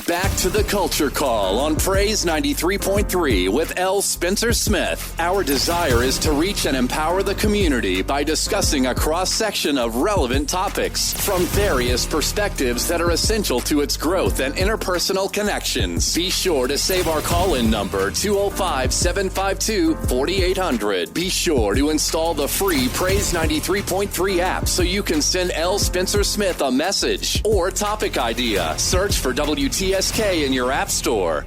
Back to the Culture Call on Praise 93.3 with L. Spencer Smith. Our desire is to reach and empower the community by discussing a cross-section of relevant topics from various perspectives that are essential to its growth and interpersonal connections. Be sure to save our call-in number, 205-752-4800. Be sure to install the free Praise 93.3 app so you can send L. Spencer Smith a message or topic idea. Search for WTSK in your app store.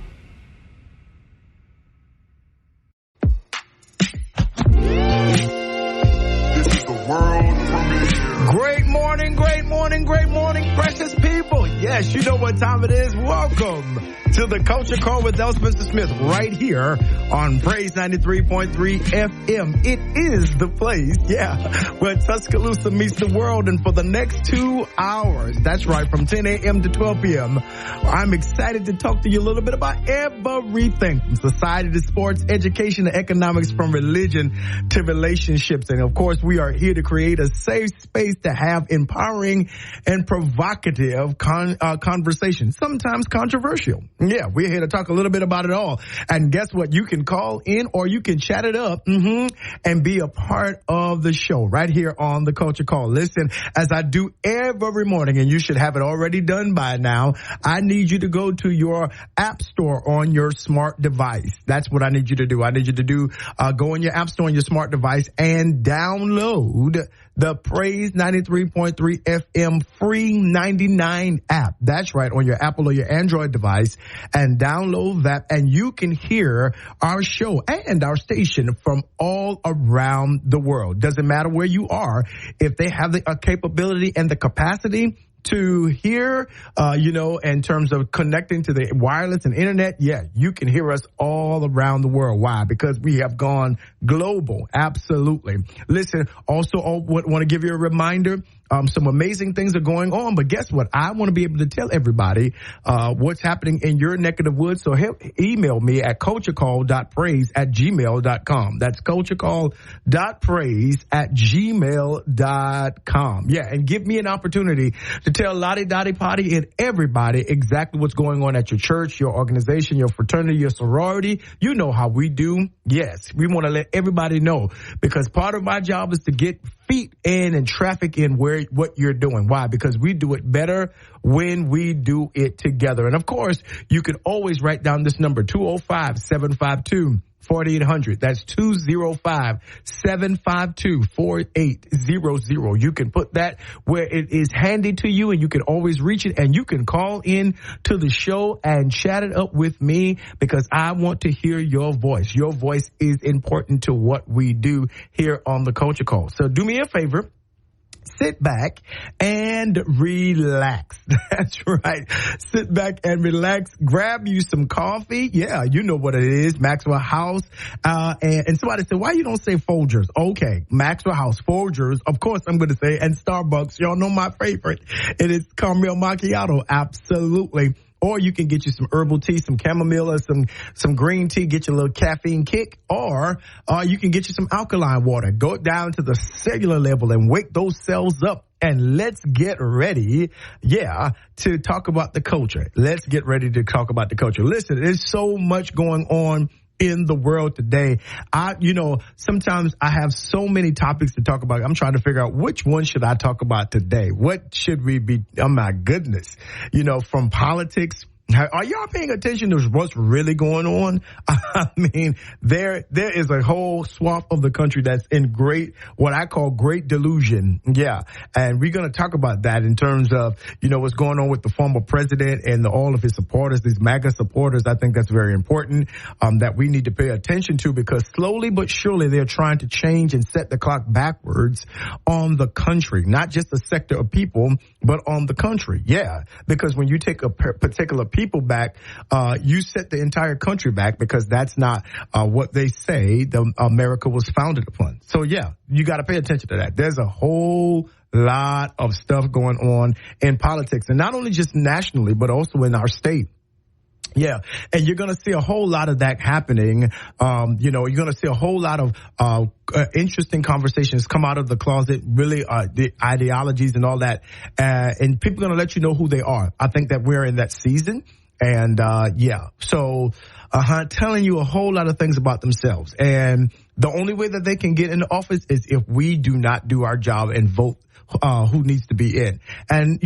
This is the world premiere. Great morning, great morning, great morning, precious people. Yes, you know what time it is. Welcome to the Culture Call with L. Spencer Smith right here on Praise 93.3 FM. It is the place, where Tuscaloosa meets the world. And for the next 2 hours, that's right, from 10 a.m. to 12 p.m., I'm excited to talk to you a little bit about everything from society to sports, education to economics, from religion to relationships. And of course, we are here to create a safe space to have empowering and provocative conversation, sometimes controversial. Yeah, we're here to talk a little bit about it all. And guess what? You can call in or you can chat it up and be a part of the show right here on the Culture Call. Listen, as I do every morning, and you should have it already done by now, I need you to go to your app store on your smart device. That's what I need you to do. I need you to go in your app store on your smart device and download the Praise 93.3 FM free 99 app. That's right, on your Apple or your Android device, and download that, and you can hear our show and our station from all around the world. Doesn't matter where you are. If they have the capability and the capacity to hear, in terms of connecting to the wireless and internet, you can hear us all around the world. Why? Because we have gone global. Absolutely. Listen, also want to give you a reminder. Some amazing things are going on, but guess what? I want to be able to tell everybody what's happening in your neck of the woods. So email me at culturecall.praise@gmail.com. That's culturecall.praise@gmail.com. Yeah, and give me an opportunity to tell Lottie Dottie Potty and everybody exactly what's going on at your church, your organization, your fraternity, your sorority. You know how we do. Yes, we want to let everybody know, because part of my job is to get feet in and traffic in what you're doing. Why? Because we do it better when we do it together. And of course, you can always write down this number, 205-752-4800. That's 205-752-4800. You can put that where it is handy to you, and you can always reach it, and you can call in to the show and chat it up with me, because I want to hear your voice. Your voice is important to what we do here on the Culture Call. So do me a favor. Sit back and relax. That's right. Sit back and relax. Grab you some coffee. Yeah, you know what it is. Maxwell House. And somebody said, why you don't say Folgers? Okay, Maxwell House, Folgers. Of course I'm going to say, and Starbucks. Y'all know my favorite. It is caramel macchiato. Absolutely. Or you can get you some herbal tea, some chamomile, or some green tea, get you a little caffeine kick. Or you can get you some alkaline water. Go down to the cellular level and wake those cells up. And let's get ready, to talk about the culture. Let's get ready to talk about the culture. Listen, there's so much going on in the world today. Sometimes I have so many topics to talk about. I'm trying to figure out which one should I talk about today. What should we be? Oh my goodness. From politics. Are y'all paying attention to what's really going on? I mean, there is a whole swath of the country that's in what I call great delusion. Yeah. And we're going to talk about that in terms of, what's going on with the former president and all of his supporters, these MAGA supporters. I think that's very important, that we need to pay attention to, because slowly but surely they're trying to change and set the clock backwards on the country, not just a sector of people, but on the country. Yeah. Because when you take a particular people back, you set the entire country back, because that's not what they say America was founded upon. So yeah, you got to pay attention to that. There's a whole lot of stuff going on in politics, and not only just nationally, but also in our state. Yeah, and you're going to see a whole lot of that happening. You're going to see a whole lot of interesting conversations come out of the closet, really the ideologies and all that. And people are going to let you know who they are. I think that we're in that season. And, so telling you a whole lot of things about themselves. And the only way that they can get into office is if we do not do our job and vote who needs to be in. And,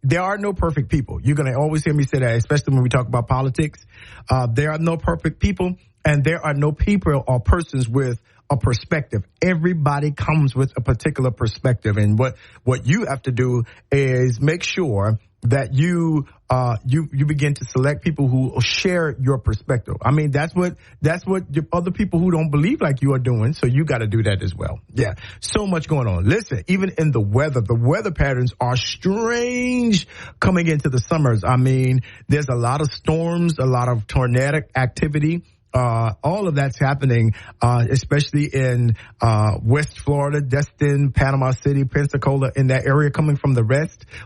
there are no perfect people. You're going to always hear me say that, especially when we talk about politics. There are no perfect people, and there are no people or persons with a perspective. Everybody comes with a particular perspective. And what you have to do is make sure that you begin to select people who share your perspective. I mean, that's what the other people who don't believe like you are doing. So you got to do that as well. Yeah. So much going on. Listen, even in the weather patterns are strange coming into the summers. I mean, there's a lot of storms, a lot of tornadic activity. All of that's happening, especially in West Florida, Destin, Panama City, Pensacola, in that area coming from the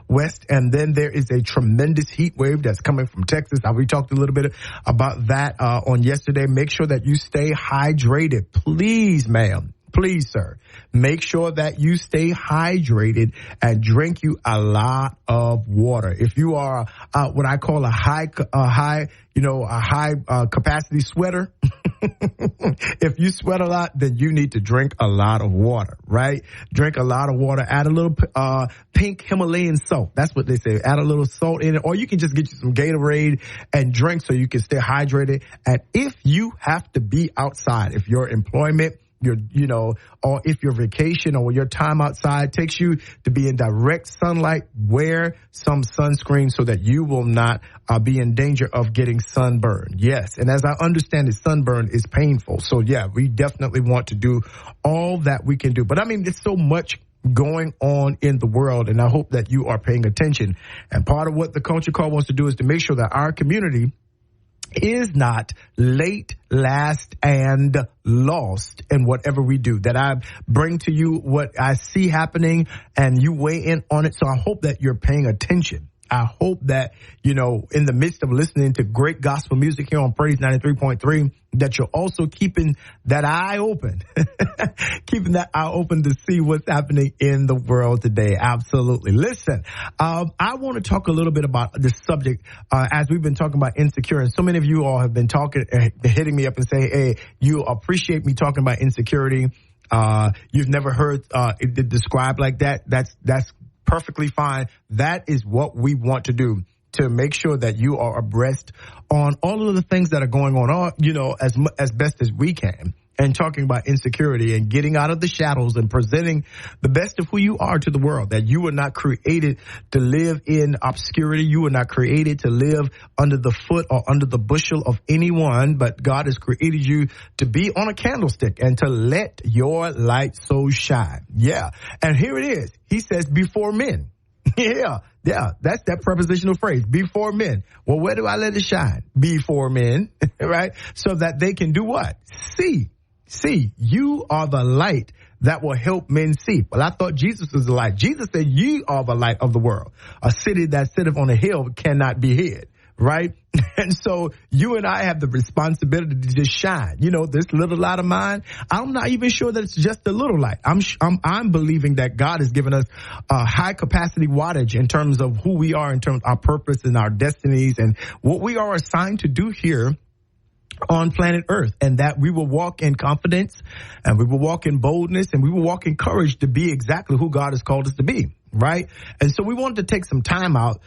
west. And then there is a tremendous heat wave that's coming from Texas. We talked a little bit about that on yesterday. Make sure that you stay hydrated. Please, ma'am. Please, sir, make sure that you stay hydrated and drink you a lot of water. If you are what I call a high capacity sweater, if you sweat a lot, then you need to drink a lot of water, right? Drink a lot of water. Add a little pink Himalayan salt. That's what they say. Add a little salt in it, or you can just get you some Gatorade and drink so you can stay hydrated. And if you have to be outside, if your employment, or if your vacation or your time outside takes you to be in direct sunlight, wear some sunscreen so that you will not be in danger of getting sunburned. Yes. And as I understand it, sunburn is painful. So yeah, we definitely want to do all that we can do. But I mean, there's so much going on in the world, and I hope that you are paying attention. And part of what the Culture Call wants to do is to make sure that our community is not late, last, and lost in whatever we do. That I bring to you what I see happening and you weigh in on it. So I hope that you're paying attention. I hope that, in the midst of listening to great gospel music here on Praise 93.3, that you're also keeping that eye open, to see what's happening in the world today. Absolutely. Listen, I want to talk a little bit about this subject, as we've been talking about insecure. And so many of you all have been hitting me up and saying, hey, you appreciate me talking about insecurity. You've never heard it described like that. That's perfectly fine. That is what we want to do, to make sure that you are abreast on all of the things that are going on, as best as we can. And talking about insecurity and getting out of the shadows and presenting the best of who you are to the world, that you were not created to live in obscurity. You were not created to live under the foot or under the bushel of anyone, but God has created you to be on a candlestick and to let your light so shine. Yeah. And here it is. He says, before men. Yeah, that's that prepositional phrase, before men. Well, where do I let it shine? Before men, right? So that they can do what? See, you are the light that will help men see. Well, I thought Jesus was the light. Jesus said, ye are the light of the world. A city that sitteth on a hill cannot be hid, right? And so you and I have the responsibility to just shine. This little light of mine, I'm not even sure that it's just a little light. I'm believing that God has given us a high capacity wattage in terms of who we are, in terms of our purpose and our destinies and what we are assigned to do here on planet Earth, and that we will walk in confidence and we will walk in boldness and we will walk in courage to be exactly who God has called us to be. Right. And so we wanted to take some time out,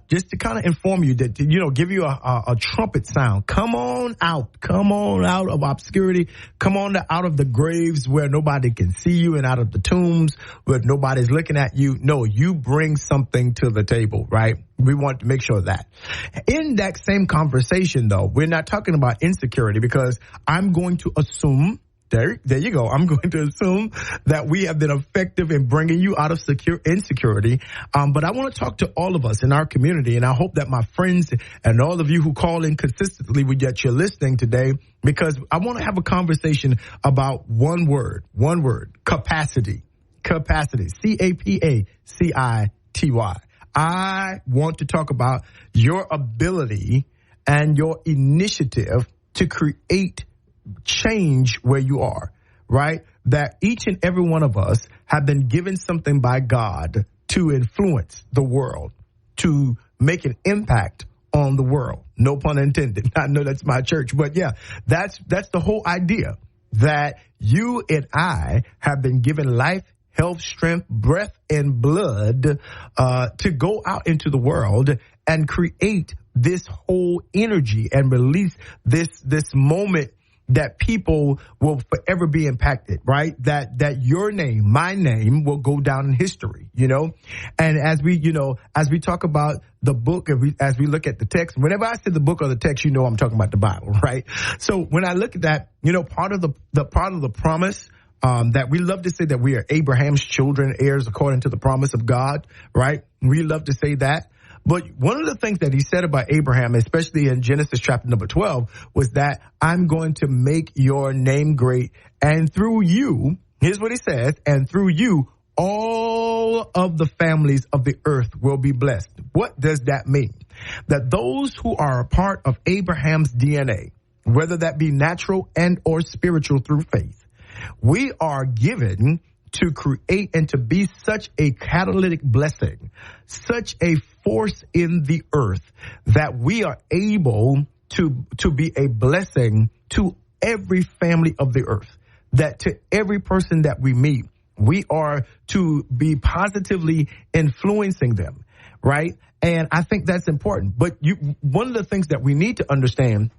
just to kind of inform you that, give you a trumpet sound. Come on out of obscurity. Come on out of the graves where nobody can see you, and out of the tombs where nobody's looking at you. No, you bring something to the table, right? We want to make sure of that. In that same conversation, though, we're not talking about insecurity, because I'm going to assume, there you go. I'm going to assume that we have been effective in bringing you out of insecurity. But I want to talk to all of us in our community, and I hope that my friends and all of you who call in consistently, that you're listening today, because I want to have a conversation about one word, capacity. Capacity, CAPACITY. I want to talk about your ability and your initiative to create change where you are, right? That each and every one of us have been given something by God to influence the world, to make an impact on the world. No pun intended. I know that's my church, but yeah, that's the whole idea, that you and I have been given life, health, strength, breath, and blood to go out into the world and create this whole energy and release this moment that people will forever be impacted, right? That your name, my name, will go down in history, you know? And as we talk about the book, as we look at the text, whenever I say the book or the text, you know I'm talking about the Bible, right? So when I look at that, you know, part of the promise, that we love to say that we are Abraham's children, heirs according to the promise of God, right? We love to say that. But one of the things that he said about Abraham, especially in Genesis chapter number 12, was that I'm going to make your name great. And through you, here's what he says, and through you, all of the families of the earth will be blessed. What does that mean? That those who are a part of Abraham's DNA, whether that be natural and or spiritual through faith, we are given to create and to be such a catalytic blessing, such a force in the earth, that we are able to be a blessing to every family of the earth, that to every person that we meet, we are to be positively influencing them, right? And I think that's important. But one of the things that we need to understand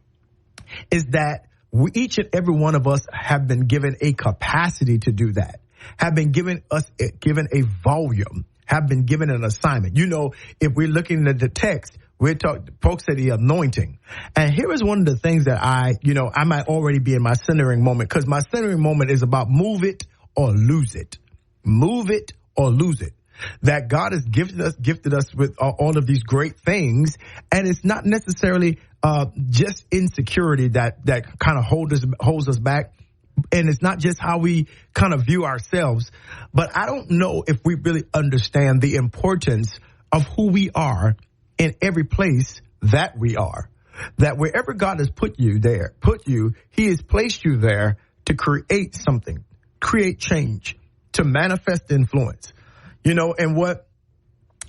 is that each and every one of us have been given a capacity to do that, have been given a volume, have been given an assignment. You know, if we're looking at the text, folks say the anointing. And here is one of the things that I might already be in my centering moment, because my centering moment is about move it or lose it. Move it or lose it. That God has gifted us with all of these great things. And it's not necessarily just insecurity that kind of holds us back. And it's not just how we kind of view ourselves. But I don't know if we really understand the importance of who we are in every place that we are. That wherever God has put you, he has placed you there to create something, create change, to manifest influence. You know, and what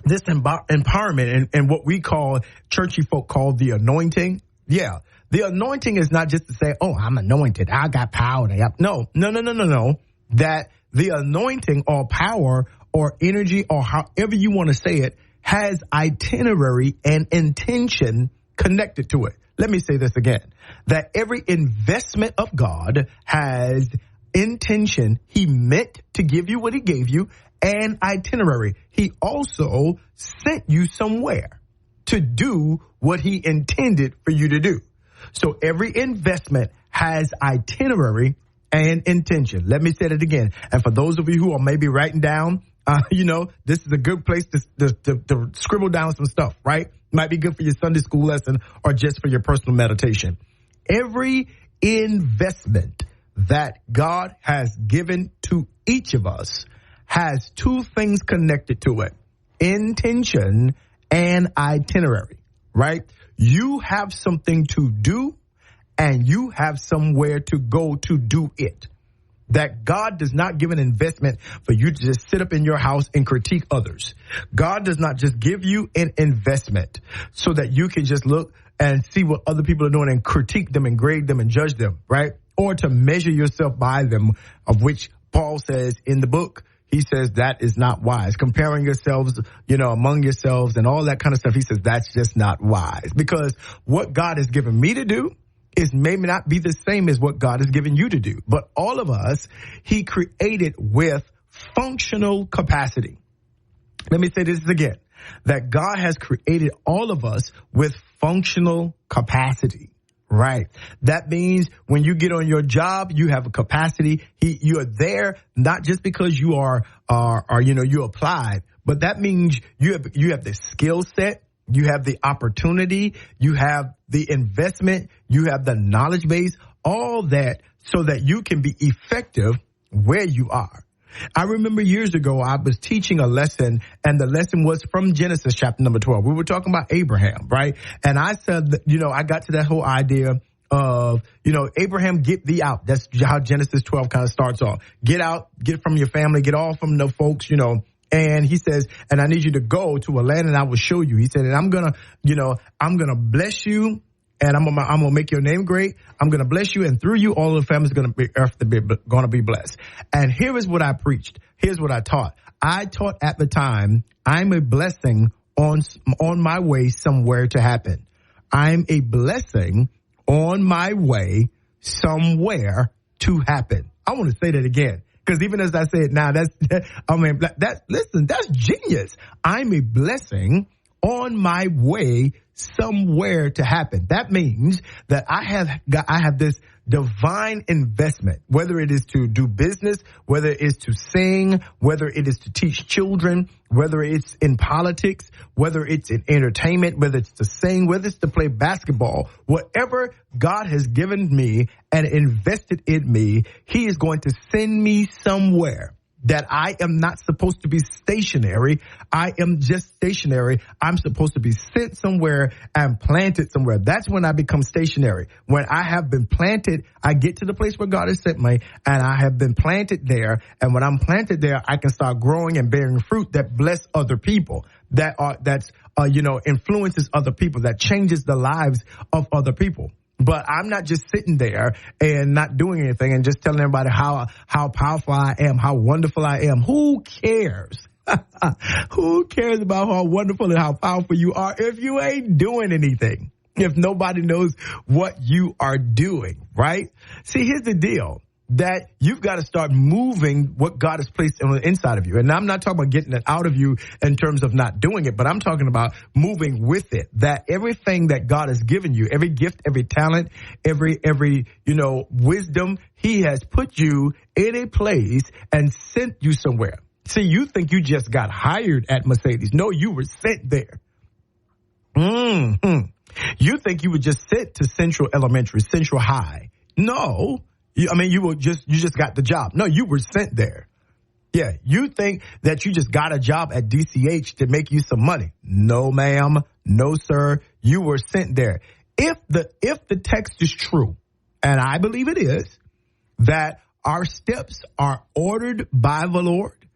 this empowerment and what we call, churchy folk call the anointing. Yeah. The anointing is not just to say, oh, I'm anointed, I got power. No. That the anointing or power or energy or however you want to say it has itinerary and intention connected to it. Let me say this again, that every investment of God has intention. He meant to give you what he gave you, and itinerary. He also sent you somewhere to do what he intended for you to do. So every investment has itinerary and intention. Let me say it again. And for those of you who are maybe writing down, this is a good place to scribble down some stuff, right? Might be good for your Sunday school lesson or just for your personal meditation. Every investment that God has given to each of us has two things connected to it: intention and itinerary, right? You have something to do and you have somewhere to go to do it. That God does not give an investment for you to just sit up in your house and critique others. God does not just give you an investment so that you can just look and see what other people are doing and critique them and grade them and judge them, right? Or to measure yourself by them, of which Paul says in the book, he says that is not wise. Comparing yourselves, among yourselves and all that kind of stuff. He says that's just not wise, because what God has given me to do is maybe not be the same as what God has given you to do. But all of us, he created with functional capacity. Let me say this again, that God has created all of us with functional capacity. Right. That means when you get on your job, you have a capacity. You are there not just because you you applied, but that means you have the skill set, you have the opportunity, you have the investment, you have the knowledge base, all that so that you can be effective where you are. I remember years ago, I was teaching a lesson, and the lesson was from Genesis chapter number 12. We were talking about Abraham, right? And I said, I got to that whole idea of, Abraham, get thee out. That's how Genesis 12 kind of starts off. Get out, get from your family, get off from the folks, And he says, and I need you to go to a land and I will show you. He said, and I'm going to bless you and I'm going to make your name great. I'm going to bless you. And through you, all of the families going to be blessed. And here is what I preached. Here's what I taught. I taught at the time, I'm a blessing on my way somewhere to happen. I'm a blessing on my way somewhere to happen. I want to say that again. Because even as I say it now, that's genius. I'm a blessing on my way somewhere to happen. That means that I have this divine investment, whether it is to do business, whether it is to sing, whether it is to teach children, whether it's in politics, whether it's in entertainment, whether it's to sing, whether it's to play basketball, whatever God has given me and invested in me, he is going to send me somewhere. That I am not supposed to be stationary. I am just stationary. I'm supposed to be sent somewhere and planted somewhere. That's when I become stationary. When I have been planted, I get to the place where God has sent me and I have been planted there. And when I'm planted there, I can start growing and bearing fruit that bless other people, influences other people, that changes the lives of other people. But I'm not just sitting there and not doing anything and just telling everybody how powerful I am, how wonderful I am. Who cares? Who cares about how wonderful and how powerful you are if you ain't doing anything? If nobody knows what you are doing, right? See, here's the deal. That you've got to start moving what God has placed on the inside of you. And I'm not talking about getting it out of you in terms of not doing it, but I'm talking about moving with it. That everything that God has given you, every gift, every talent, every wisdom, he has put you in a place and sent you somewhere. See, you think you just got hired at Mercedes. No, you were sent there. You think you were just sent to Central Elementary, Central High. No. You just got the job. No, you were sent there. Yeah, you think that you just got a job at DCH to make you some money. No, ma'am. No, sir. You were sent there. If the text is true, and I believe it is, that our steps are ordered by the Lord,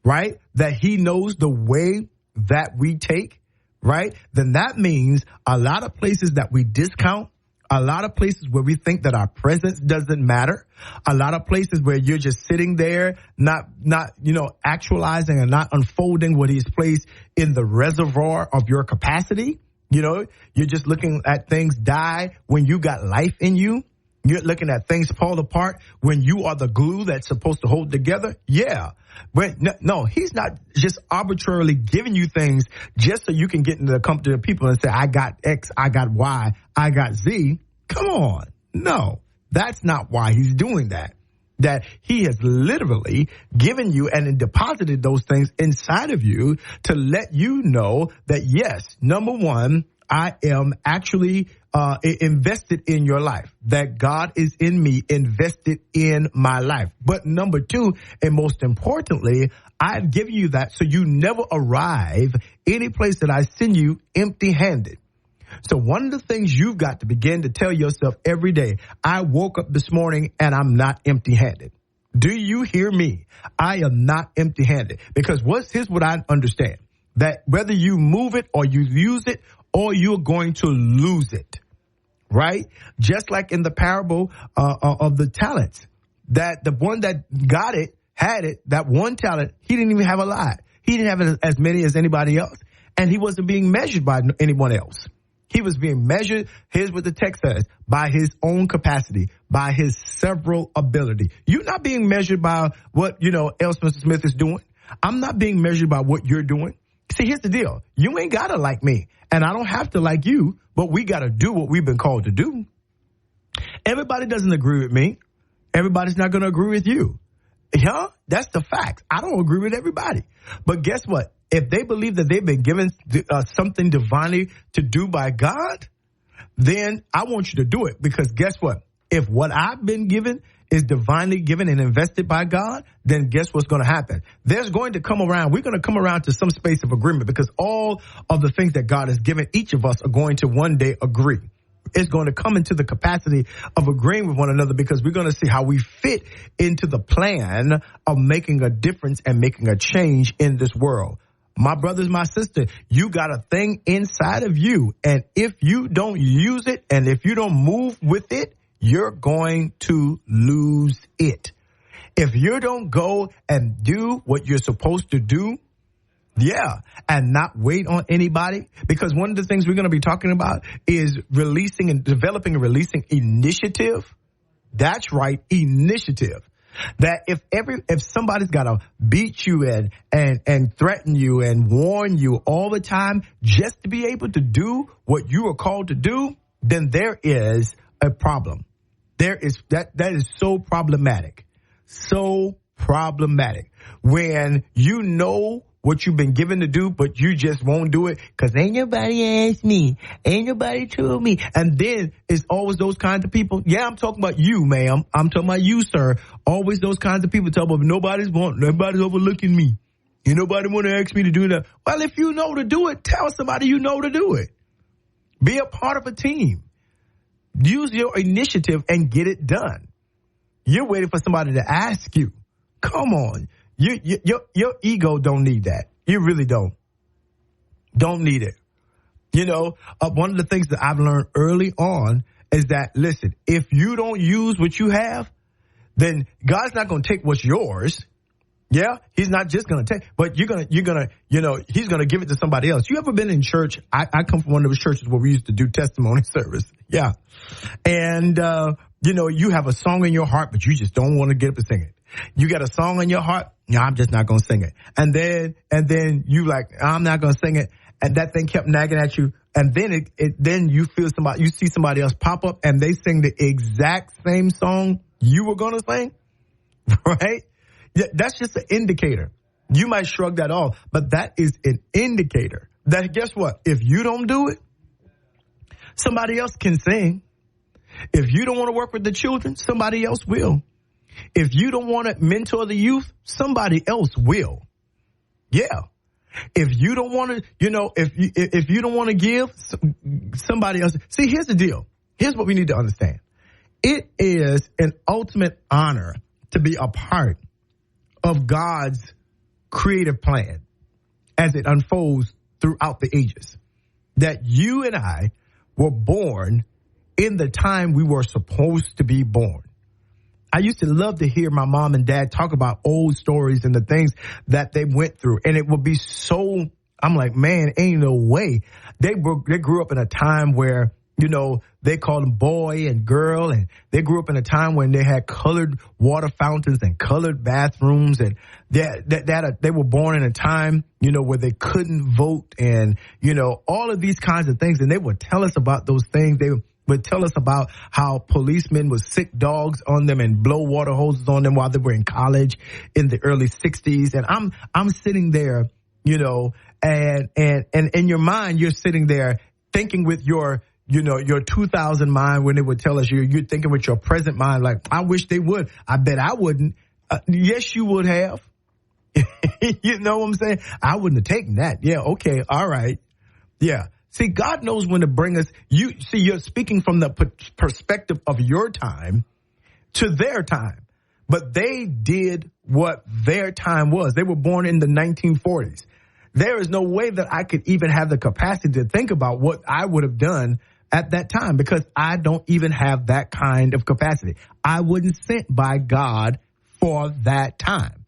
right? That he knows the way that we take, right? Then that means a lot of places that we discount, a lot of places where we think that our presence doesn't matter. A lot of places where you're just sitting there, not actualizing and not unfolding what he's placed in the reservoir of your capacity. You're just looking at things die when you got life in you. You're looking at things fall apart when you are the glue that's supposed to hold together. Yeah. But no, he's not just arbitrarily giving you things just so you can get into the company of people and say, I got X, I got Y, I got Z. Come on. No, that's not why he's doing that. That he has literally given you and deposited those things inside of you to let you know that, yes, number one, I am actually invested in your life, that God is in me, invested in my life. But number two, and most importantly, I've given you that so you never arrive any place that I send you empty-handed. So one of the things you've got to begin to tell yourself every day, I woke up this morning and I'm not empty-handed. Do you hear me? I am not empty-handed. Because here's what I understand, that whether you move it or you use it, or you're going to lose it, right? Just like in the parable of the talents, that the one that got it, had it, that one talent, he didn't even have a lot. He didn't have as many as anybody else, and he wasn't being measured by anyone else. He was being measured, here's what the text says, by his own capacity, by his several ability. You're not being measured by what, L. Spencer Smith is doing. I'm not being measured by what you're doing. See, here's the deal. You ain't got to like me, and I don't have to like you, but we got to do what we've been called to do. Everybody doesn't agree with me. Everybody's not going to agree with you. Yeah, that's the fact. I don't agree with everybody. But guess what? If they believe that they've been given something divinely to do by God, then I want you to do it. Because guess what? If what I've been given is divinely given and invested by God, then guess what's going to happen? We're going to come around to some space of agreement, because all of the things that God has given each of us are going to one day agree. is going to come into the capacity of agreeing with one another, because we're going to see how we fit into the plan of making a difference and making a change in this world. My brothers, my sister, you got a thing inside of you, and if you don't use it and if you don't move with it, you're going to lose it. If you don't go and do what you're supposed to do, and not wait on anybody, because one of the things we're going to be talking about is releasing and developing and releasing initiative. That's right, initiative. That if somebody's got to beat you and threaten you and warn you all the time just to be able to do what you are called to do, then there is a problem. There is that is so problematic. So problematic when you know what you've been given to do, but you just won't do it because ain't nobody asked me, ain't nobody told me. And then it's always those kinds of people. Yeah, I'm talking about you, ma'am. I'm talking about you, sir. Always those kinds of people tell me, nobody's overlooking me. Ain't nobody want to ask me to do that. Well, if you know to do it, tell somebody you know to do it. Be a part of a team. Use your initiative and get it done. You're waiting for somebody to ask you. Come on. Your ego don't need that. You really don't. Don't need it. You know, one of the things that I've learned early on is that, listen, if you don't use what you have, then God's not going to take what's yours. Yeah, he's not just going to take, but he's going to give it to somebody else. You ever been in church? I come from one of those churches where we used to do testimony service. Yeah. And, you have a song in your heart, but you just don't want to get up and sing it. You got a song in your heart. No, I'm just not going to sing it. And then you like, I'm not going to sing it. And that thing kept nagging at you. And then then you see somebody else pop up and they sing the exact same song you were going to sing. Right? Yeah, that's just an indicator. You might shrug that off, but that is an indicator that, guess what? If you don't do it, somebody else can sing. If you don't want to work with the children, somebody else will. If you don't want to mentor the youth, somebody else will. Yeah. If you don't want to, if you don't want to give, somebody else. See, here's the deal. Here's what we need to understand. It is an ultimate honor to be a part of God's creative plan as it unfolds throughout the ages. That you and I were born in the time we were supposed to be born. I used to love to hear my mom and dad talk about old stories and the things that they went through. And it would be so, I'm like, man, ain't no way. They grew up in a time where, they called them boy and girl. And they grew up in a time when they had colored water fountains and colored bathrooms. And they were born in a time, where they couldn't vote and, all of these kinds of things. And they would tell us about those things. They would tell us about how policemen would sick dogs on them and blow water hoses on them while they were in college in the early 60s. And I'm sitting there, and in your mind, you're sitting there thinking with your 2000 mind when they would tell us you're thinking with your present mind, like, I wish they would. I bet I wouldn't. Yes, you would have. You know what I'm saying? I wouldn't have taken that. Yeah. Okay. All right. Yeah. See, God knows when to bring us. You're speaking from the perspective of your time to their time. But they did what their time was. They were born in the 1940s. There is no way that I could even have the capacity to think about what I would have done at that time, because I don't even have that kind of capacity. I wasn't sent by God for that time.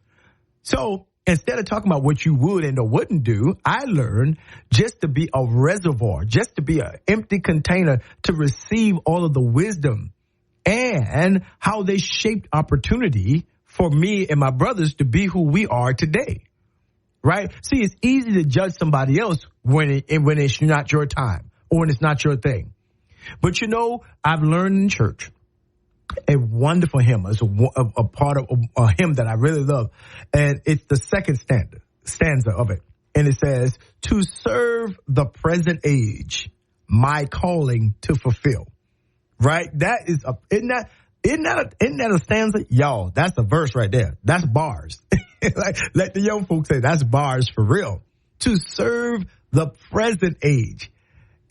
So instead of talking about what you would and or wouldn't do, I learned just to be a reservoir, just to be an empty container to receive all of the wisdom and how they shaped opportunity for me and my brothers to be who we are today. Right? See, it's easy to judge somebody else when it's not your time or when it's not your thing. But I've learned in church a wonderful hymn. It's a part of a hymn that I really love. And it's the second stanza of it. And it says, to serve the present age, my calling to fulfill. Right? That is, isn't that a stanza? Y'all, that's a verse right there. That's bars. Like the young folks say, that's bars for real. To serve the present age.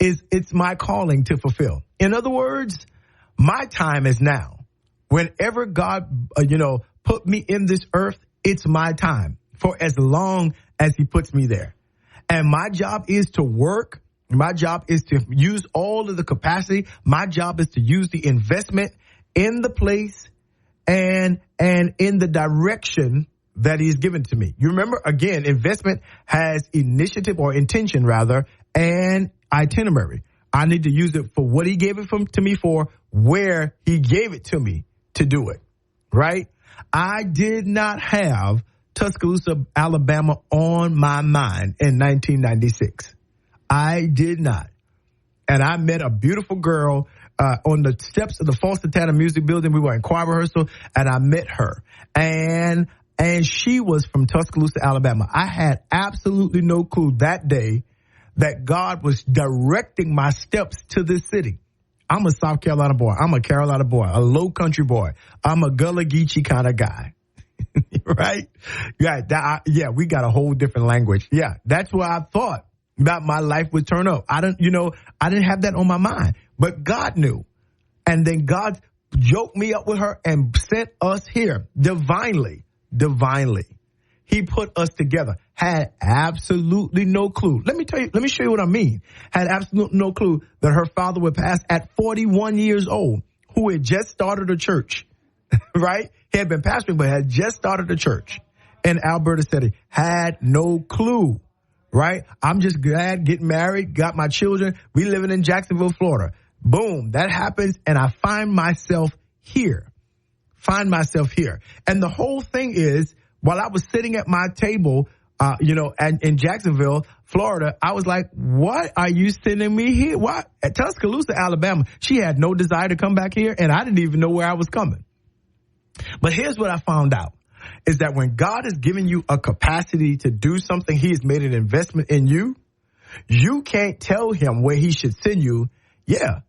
it's my calling to fulfill. In other words, my time is now. Whenever God, put me in this earth, it's my time for as long as he puts me there. And my job is to work. My job is to use all of the capacity. My job is to use the investment in the place and in the direction that he's given to me. You remember, again, investment has initiative or intention rather, and itinerary. I need to use it for what he gave it to me for, where he gave it to me to do it, right? I did not have Tuscaloosa, Alabama on my mind in 1996. I did not. And I met a beautiful girl on the steps of the Foster Tanner Music Building. We were in choir rehearsal, and I met her. And she was from Tuscaloosa, Alabama. I had absolutely no clue that day that God was directing my steps to this city. I'm a South Carolina boy. I'm a Carolina boy, a low country boy. I'm a Gullah Geechee kind of guy. Right? Yeah, we got a whole different language. Yeah, that's where I thought that my life would turn up. I didn't have that on my mind, but God knew. And then God yoked me up with her and sent us here divinely. He put us together. Had absolutely no clue. Let me show you what I mean. Had absolutely no clue that her father would pass at 41 years old, who had just started a church, right? He had been pastoring, but had just started a church in Alberta City. Had no clue, right? I'm just glad, getting married, got my children. We living in Jacksonville, Florida. Boom, that happens, and I find myself here. And the whole thing is, while I was sitting at my table, and in Jacksonville, Florida, I was like, what are you sending me here? What? At Tuscaloosa, Alabama, she had no desire to come back here, and I didn't even know where I was coming. But here's what I found out, is that when God has given you a capacity to do something, he has made an investment in you. You can't tell him where he should send you. Yeah.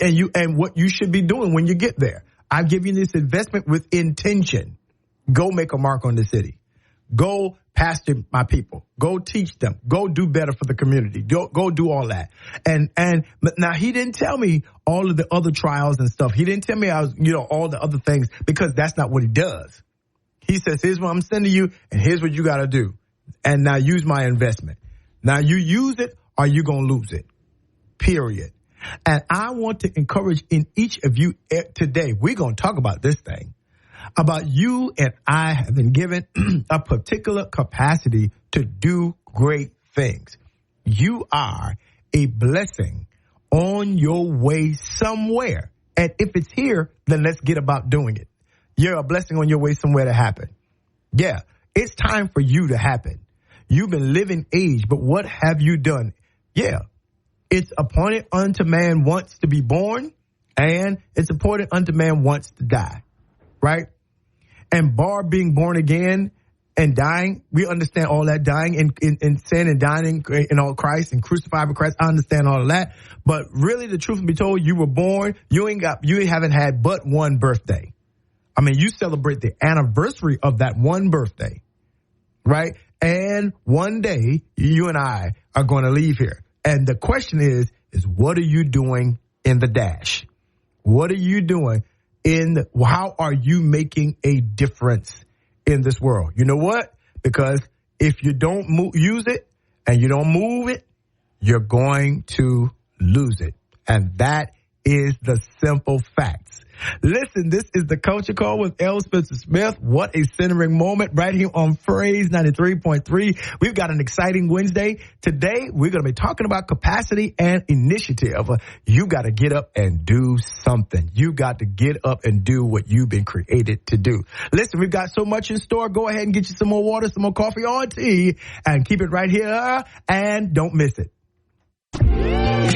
And what you should be doing when you get there. I've given you this investment with intention. Go make a mark on the city. Go pastor my people. Go teach them. Go do better for the community. Go do all that. But now he didn't tell me all of the other trials and stuff. He didn't tell me all the other things, because that's not what he does. He says, here's what I'm sending you, and here's what you got to do. And now use my investment. Now you use it, or you're going to lose it. Period. And I want to encourage in each of you today, we're going to talk about this thing, about you and I have been given a particular capacity to do great things. You are a blessing on your way somewhere. And if it's here, then let's get about doing it. You're a blessing on your way somewhere to happen. Yeah, it's time for you to happen. You've been living age, but what have you done? Yeah. It's appointed unto man once to be born, and it's appointed unto man once to die, right? And bar being born again and dying, we understand all that, dying in sin and dying in all Christ and crucified with Christ. I understand all of that. But really, the truth be told, you were born, you haven't had but one birthday. I mean, you celebrate the anniversary of that one birthday, right? And one day, you and I are going to leave here. And the question is what are you doing in the dash? What are you doing how are you making a difference in this world? You know what? Because if you don't use it and you don't move it, you're going to lose it. And that is the simple facts. Listen, this is the Culture Call with L. Spencer Smith. What a centering moment right here on Praise 93.3. We've got an exciting Wednesday. Today, we're going to be talking about capacity and initiative. You got to get up and do something. You got to get up and do what you've been created to do. Listen, we've got so much in store. Go ahead and get you some more water, some more coffee or tea, and keep it right here, and don't miss it. This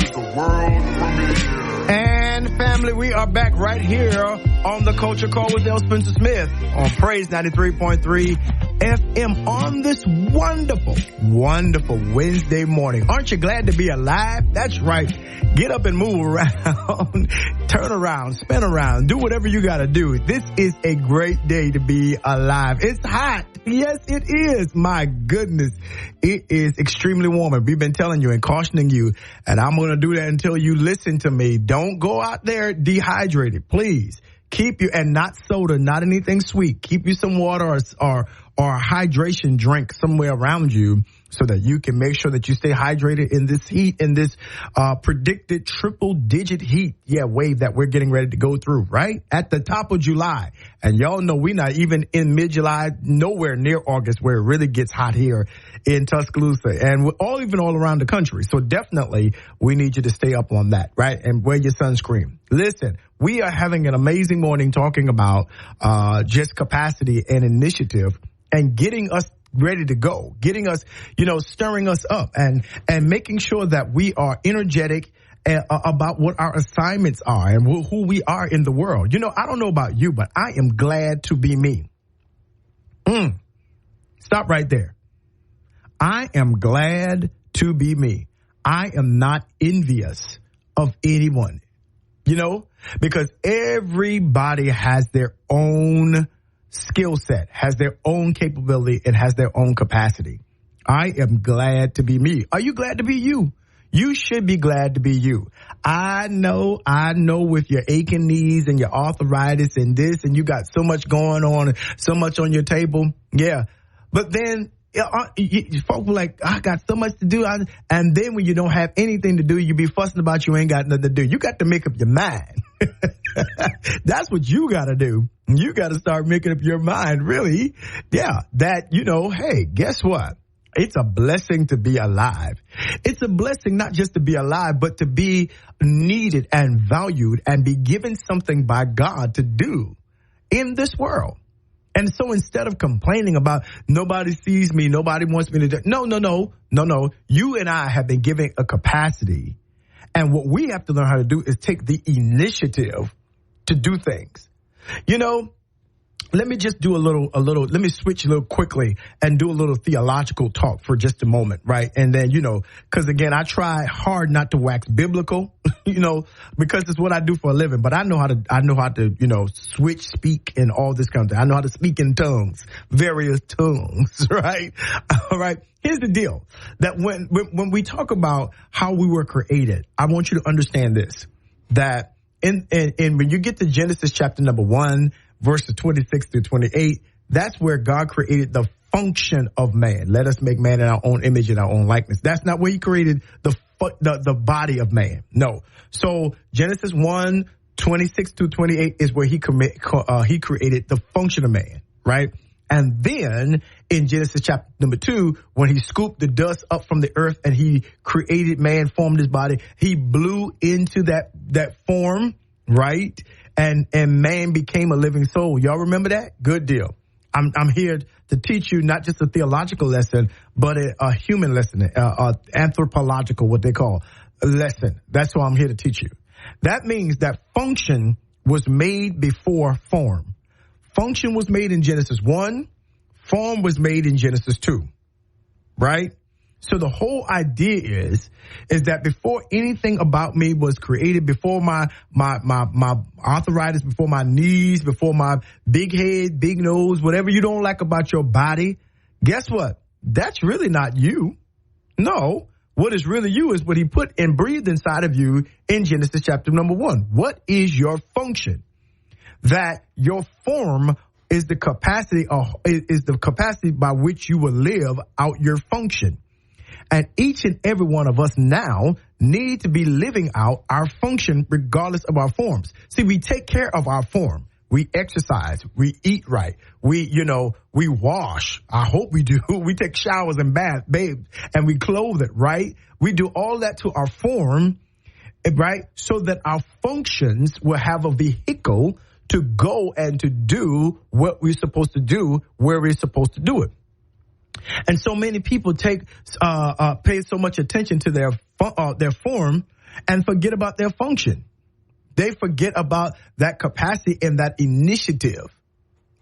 is the world premiere. And family, we are back right here on the Culture Call with L. Spencer Smith on Praise 93.3. FM on this wonderful, wonderful Wednesday morning. Aren't you glad to be alive? That's right. Get up and move around, turn around, spin around, do whatever you got to do. This is a great day to be alive. It's hot. Yes, it is. My goodness. It is extremely warm. And we've been telling you and cautioning you, and I'm going to do that until you listen to me. Don't go out there dehydrated, please. Keep you, and not soda, not anything sweet. Keep you some water or a hydration drink somewhere around you so that you can make sure that you stay hydrated in this heat, in this predicted triple-digit heat wave that we're getting ready to go through, right? At the top of July. And y'all know we're not even in mid-July, nowhere near August, where it really gets hot here in Tuscaloosa. And we're all around the country. So definitely we need you to stay up on that, right? And wear your sunscreen. Listen, we are having an amazing morning talking about just capacity and initiative and getting us ready to go, getting us, stirring us up and making sure that we are energetic about what our assignments are and who we are in the world. I don't know about you, but I am glad to be me. Stop right there. I am glad to be me. I am not envious of anyone, because everybody has their own skill set, has their own capability, and has their own capacity. I am glad to be me. Are you glad to be you? You should be glad to be you. I know with your aching knees and your arthritis and this, and you got so much going on, so much on your table. Yeah. But then folks were like, I got so much to do. And then when you don't have anything to do, you be fussing about you ain't got nothing to do. You got to make up your mind. That's what you got to do. You got to start making up your mind, really. Yeah, that, hey, guess what? It's a blessing to be alive. It's a blessing not just to be alive, but to be needed and valued and be given something by God to do in this world. And so instead of complaining about nobody sees me, nobody wants me to do, no. You and I have been given a capacity. And what we have to learn how to do is take the initiative to do things. Let me just do let me switch a little quickly and do a little theological talk for just a moment, right? And then, because again, I try hard not to wax biblical, because it's what I do for a living, but I know how to, switch, speak, and all this kind of thing. I know how to speak in tongues, various tongues, right? All right. Here's the deal, that when we talk about how we were created, I want you to understand this, that in when you get to Genesis chapter number 1, verses 26 through 28, that's where God created the function of man. Let us make man in our own image and our own likeness. That's not where he created the body of man. No. So Genesis 1, 26 through 28 is where he created the function of man, right? And then in Genesis chapter number 2, when he scooped the dust up from the earth and he created man, formed his body, he blew into that form, right? And man became a living soul. Y'all remember that? Good deal. I'm here to teach you not just a theological lesson, but a human lesson, anthropological, what they call a lesson. That's what I'm here to teach you. That means that function was made before form. Function was made in Genesis 1. Form was made in Genesis 2. Right? So the whole idea is that before anything about me was created, before my arthritis, before my knees, before my big head, big nose, whatever you don't like about your body, guess what? That's really not you. No. What is really you is what he put and breathed inside of you in Genesis chapter number 1. What is your function? That your form is the capacity by which you will live out your function. And each and every one of us now need to be living out our function regardless of our forms. See, we take care of our form. We exercise. We eat right. We wash. I hope we do. We take showers and bathe, and we clothe it, right? We do all that to our form, right? So that our functions will have a vehicle to go and to do what we're supposed to do where we're supposed to do it. And so many people pay so much attention to their form and forget about their function. They forget about that capacity and that initiative,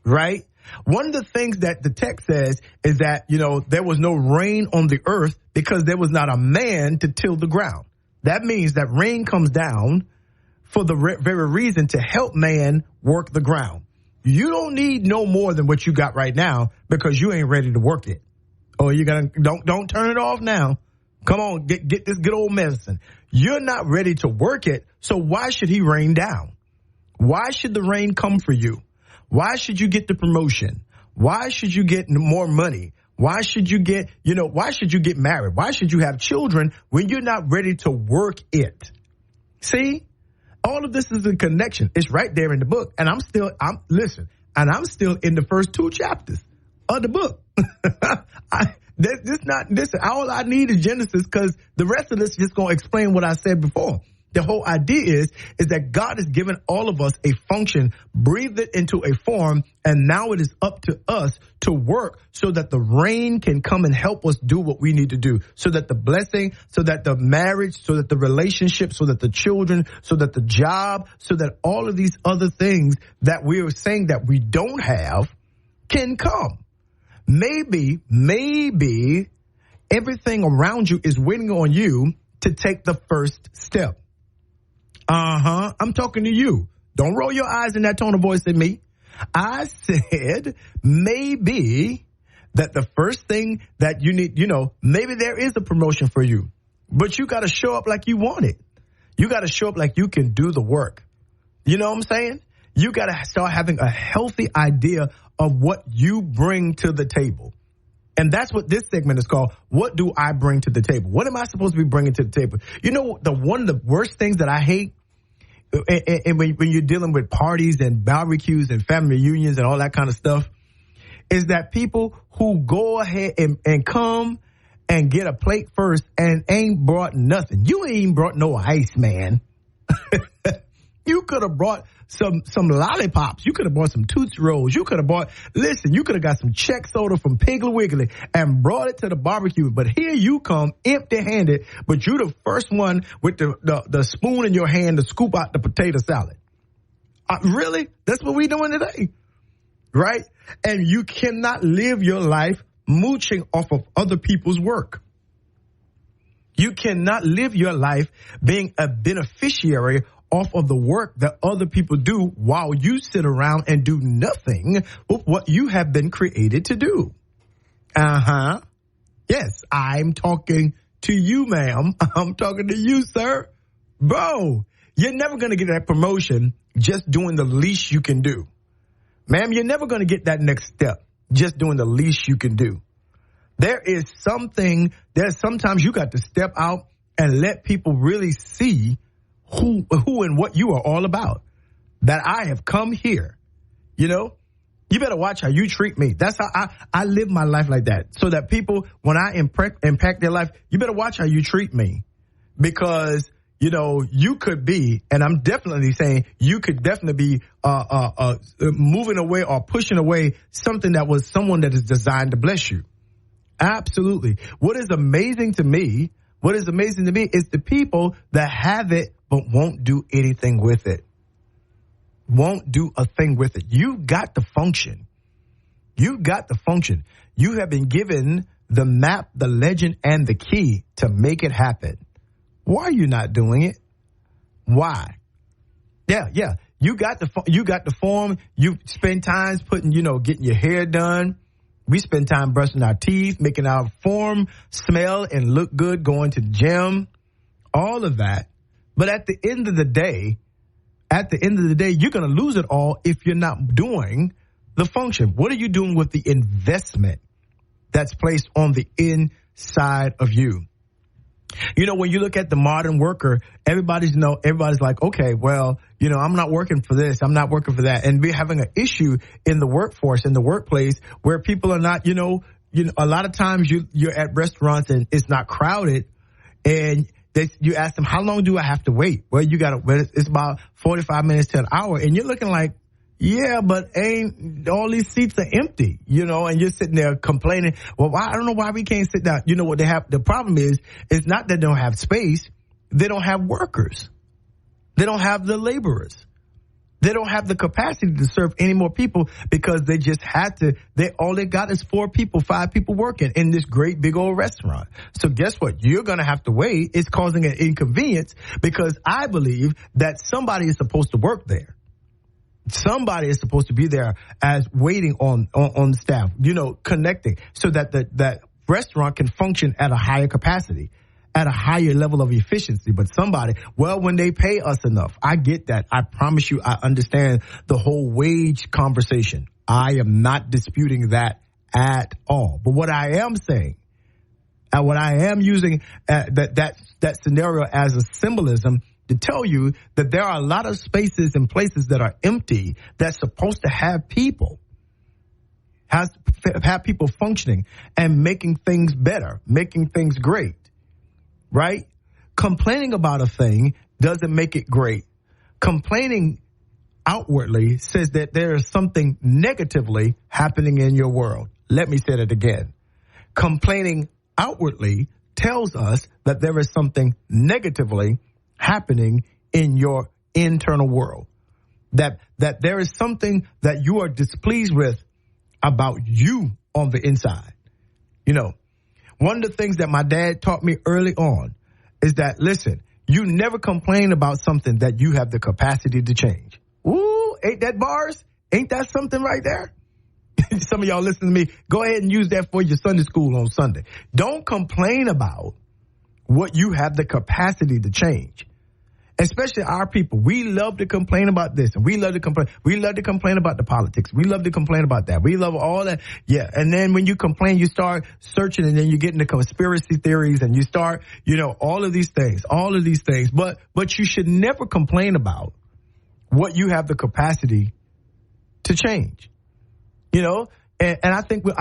right? One of the things that the text says is that, there was no rain on the earth because there was not a man to till the ground. That means that rain comes down for the very reason to help man work the ground. You don't need no more than what you got right now because you ain't ready to work it. Oh, don't turn it off now. Come on, get this good old medicine. You're not ready to work it, so why should he rain down? Why should the rain come for you? Why should you get the promotion? Why should you get more money? Why should you get married? Why should you have children when you're not ready to work it? See, all of this is a connection. It's right there in the book. And I'm still in the first 2 chapters of the book. All I need is Genesis because the rest of this is just going to explain what I said before. The whole idea is that God has given all of us a function, breathed it into a form, and now it is up to us to work so that the rain can come and help us do what we need to do, so that the blessing, so that the marriage, so that the relationship, so that the children, so that the job, so that all of these other things that we are saying that we don't have can come. Maybe everything around you is waiting on you to take the first step. I'm talking to you. Don't roll your eyes in that tone of voice at me. I said maybe that the first thing that you need, maybe there is a promotion for you, but you got to show up like you want it. You got to show up like you can do the work. You know what I'm saying? You got to start having a healthy idea of what you bring to the table. And that's what this segment is called. What do I bring to the table? What am I supposed to be bringing to the table? One of the worst things that I hate, and when you're dealing with parties and barbecues and family reunions and all that kind of stuff, is that people who go ahead and come and get a plate first and ain't brought nothing. You ain't brought no ice, man. You could have brought some lollipops. You could have bought some Tootsie Rolls. You could have got some Czech soda from Piggly Wiggly and brought it to the barbecue. But here you come empty-handed, but you're the first one with the spoon in your hand to scoop out the potato salad. Really? That's what we're doing today, right? And you cannot live your life mooching off of other people's work. You cannot live your life being a beneficiary off of the work that other people do while you sit around and do nothing with what you have been created to do. Yes, I'm talking to you, ma'am. I'm talking to you, sir. Bro, you're never going to get that promotion just doing the least you can do. Ma'am, you're never going to get that next step just doing the least you can do. There's sometimes you got to step out and let people really see who and what you are all about. That I have come here, you better watch how you treat me. That's how I live my life like that. So that people, when I impact their life, you better watch how you treat me. Because, you could be, and I'm definitely saying you could definitely be moving away or pushing away something that was someone that is designed to bless you. Absolutely. What is amazing to me is the people that have it but won't do anything with it. Won't do a thing with it. You got the function. You got the function. You have been given the map, the legend, and the key to make it happen. Why are you not doing it? Why? Yeah. You got the form. You spend time getting your hair done. We spend time brushing our teeth, making our form smell and look good, going to the gym, all of that. But at the end of the day, you're going to lose it all if you're not doing the function. What are you doing with the investment that's placed on the inside of you? When you look at the modern worker, everybody's like, okay, well, I'm not working for this. I'm not working for that. And we're having an issue in the workforce, in the workplace, where people are not, a lot of times you're at restaurants and it's not crowded, and you ask them, how long do I have to wait? Well, it's about 45 minutes to an hour. And you're looking like, yeah, but ain't all these seats are empty, and you're sitting there complaining. Well, I don't know why we can't sit down. You know what they have? The problem is, it's not that they don't have space. They don't have workers. They don't have the laborers. They don't have the capacity to serve any more people because they just had to. All they got is 4 people, 5 people working in this great big old restaurant. So guess what? You're going to have to wait. It's causing an inconvenience because I believe that somebody is supposed to work there. Somebody is supposed to be there as waiting on staff, connecting so that that restaurant can function at a higher capacity, at a higher level of efficiency. But when they pay us enough, I get that. I promise you, I understand the whole wage conversation. I am not disputing that at all. But what I am saying, and what I am using that scenario as a symbolism to tell you that there are a lot of spaces and places that are empty that's supposed to have people. Have people functioning and making things better, making things great. Right? Complaining about a thing doesn't make it great. Complaining outwardly says that there is something negatively happening in your world. Let me say that again. Complaining outwardly tells us that there is something negatively happening in your internal world. That there is something that you are displeased with about you on the inside. One of the things that my dad taught me early on is that, listen, you never complain about something that you have the capacity to change. Ooh, ain't that bars? Ain't that something right there? Some of y'all listen to me. Go ahead and use that for your Sunday school on Sunday. Don't complain about what you have the capacity to change. Especially our people. We love to complain about this and we love to complain. We love to complain about the politics. We love to complain about that. We love all that. Yeah. And then when you complain, you start searching and then you get into conspiracy theories and you start, all of these things. But you should never complain about what you have the capacity to change. And I think we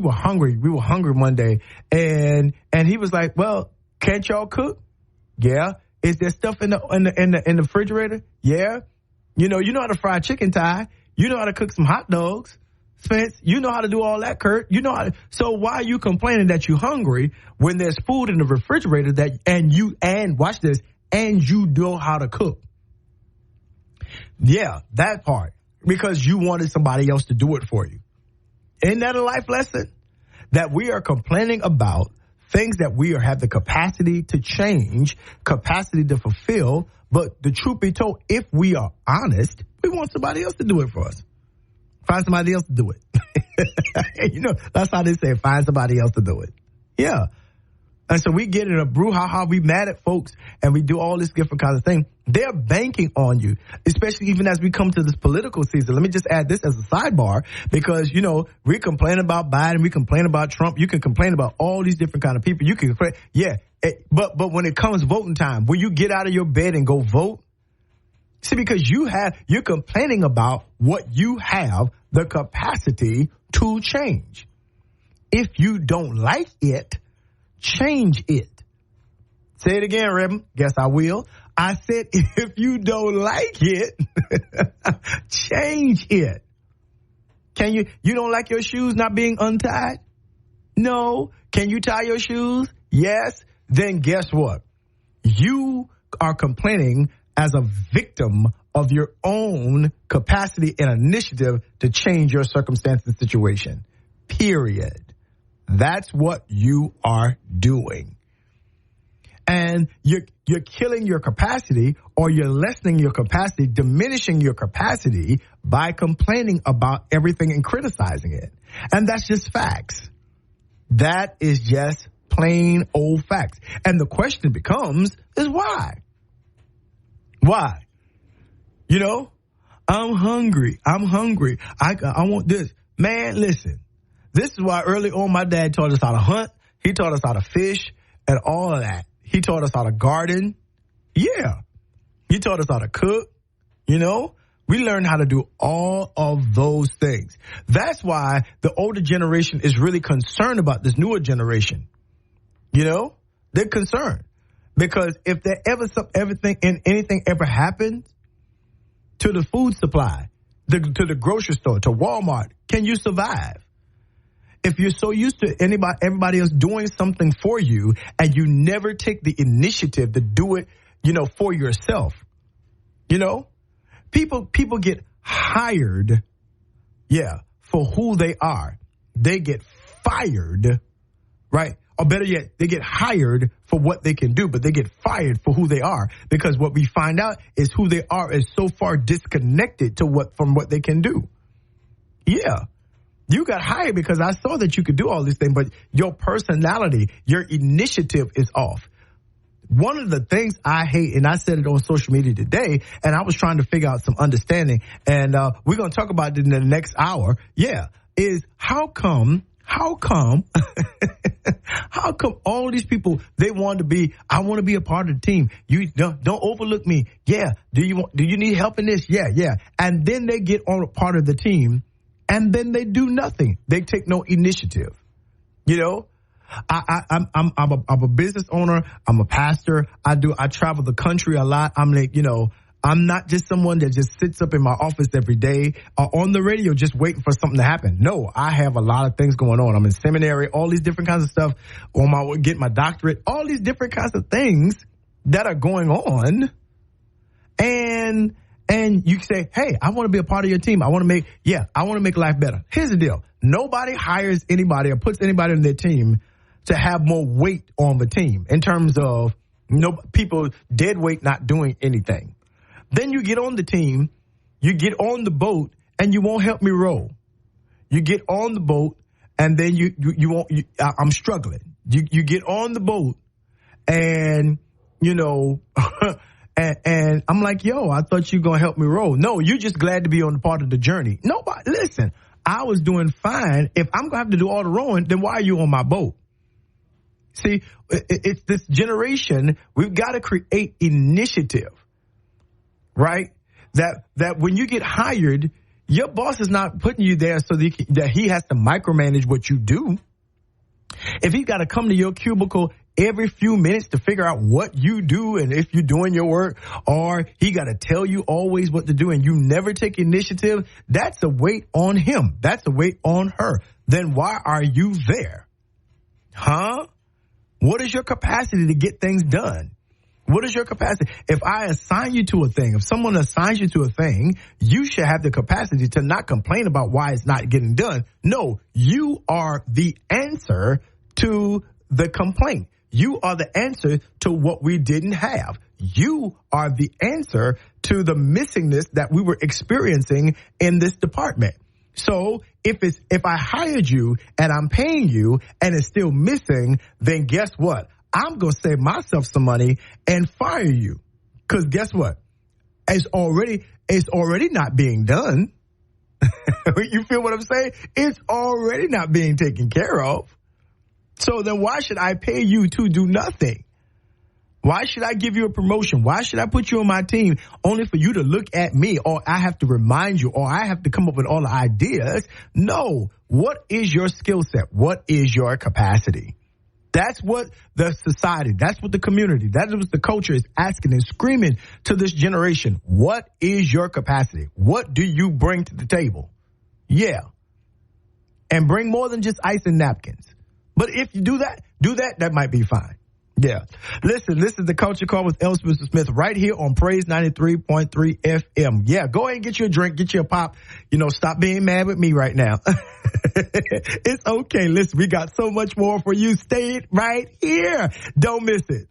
were hungry. We were hungry one day and he was like, well, can't y'all cook? Yeah. Is there stuff in the refrigerator? Yeah. You know how to fry chicken, Ty. You know how to cook some hot dogs, Spence. You know how to do all that, Kurt. So why are you complaining that you're hungry when there's food in the refrigerator and watch this, and you know how to cook? Yeah, that part. Because you wanted somebody else to do it for you. Isn't that a life lesson? That we are complaining about things that we have the capacity to change, capacity to fulfill. But the truth be told, if we are honest, we want somebody else to do it for us. Find somebody else to do it. That's how they say, find somebody else to do it. Yeah. And so we get in a brouhaha, we mad at folks, and we do all this different kinds of thing. They're banking on you, especially even as we come to this political season. Let me just add this as a sidebar, because, we complain about Biden, we complain about Trump, you can complain about all these different kind of people. You can complain, yeah, but when it comes voting time, will you get out of your bed and go vote? See, because you're complaining about what you have the capacity to change. If you don't like it, change it. Say it again, Reverend. Guess I will. I said, if you don't like it, change it. You don't like your shoes not being untied? No. Can you tie your shoes? Yes. Then guess what? You are complaining as a victim of your own capacity and initiative to change your circumstance and situation. Period. That's what you are doing. And you're killing your capacity, or you're lessening your capacity, diminishing your capacity by complaining about everything and criticizing it. And that's just facts. That is just plain old facts. And the question becomes is why? Why? I'm hungry. I want this. Man, listen. This is why early on my dad taught us how to hunt. He taught us how to fish and all of that. He taught us how to garden. Yeah. He taught us how to cook. We learned how to do all of those things. That's why the older generation is really concerned about this newer generation. They're concerned. Because if there anything ever happens to the food supply, to the grocery store, to Walmart, can you survive? If you're so used to everybody else doing something for you and you never take the initiative to do it, for yourself, People get hired, for who they are. They get fired, right? Or better yet, they get hired for what they can do, but they get fired for who they are, because what we find out is who they are is so far disconnected from what they can do. Yeah. You got hired because I saw that you could do all these things, but your personality, your initiative is off. One of the things I hate, and I said it on social media today, and I was trying to figure out some understanding, and we're going to talk about it in the next hour, is how come how come all these people, they want to be, I want to be a part of the team. You don't overlook me. Yeah. Do you need help in this? Yeah. And then they get on a part of the team and then they do nothing. They take no initiative. You know, I'm a business owner. I'm a pastor. I travel the country a lot. I'm like, I'm not just someone that just sits up in my office every day or on the radio just waiting for something to happen. No, I have a lot of things going on. I'm in seminary, all these different kinds of stuff, get my doctorate, all these different kinds of things that are going on. And you say, hey, I want to be a part of your team. I want to make life better. Here's the deal. Nobody hires anybody or puts anybody on their team to have more weight on the team in terms of people dead weight not doing anything. Then you get on the team, you get on the boat, and you won't help me row. You get on the boat, and then you won't. I'm struggling. You get on the boat, and and I'm like, yo, I thought you were gonna help me row. No, you're just glad to be on the part of the journey. Nobody, listen. I was doing fine. If I'm gonna have to do all the rowing, then why are you on my boat? See, it's this generation. We've got to create initiative. Right? That when you get hired, your boss is not putting you there so that he has to micromanage what you do. If he's got to come to your cubicle every few minutes to figure out what you do and if you're doing your work, or he got to tell you always what to do and you never take initiative, that's a weight on him. That's a weight on her. Then why are you there? Huh? What is your capacity to get things done? What is your capacity? If I assign you to a thing, if someone assigns you to a thing, you should have the capacity to not complain about why it's not getting done. No, you are the answer to the complaint. You are the answer to what we didn't have. You are the answer to the missingness that we were experiencing in this department. So if I hired you and I'm paying you and it's still missing, then guess what? I'm going to save myself some money and fire you. Because guess what? It's already not being done. You feel what I'm saying? It's already not being taken care of. So then why should I pay you to do nothing? Why should I give you a promotion? Why should I put you on my team only for you to look at me, or I have to remind you, or I have to come up with all the ideas? No. What is your skill set? What is your capacity? That's what the society, that's what the community, that's what the culture is asking and screaming to this generation. What is your capacity? What do you bring to the table? Yeah. And bring more than just ice and napkins. But if you do that might be fine. Yeah. Listen, this is the Culture Call with L. Spencer Smith right here on Praise 93.3 FM. Yeah, go ahead and get you a drink, get you a pop. Stop being mad with me right now. It's okay. Listen, we got so much more for you. Stay right here. Don't miss it.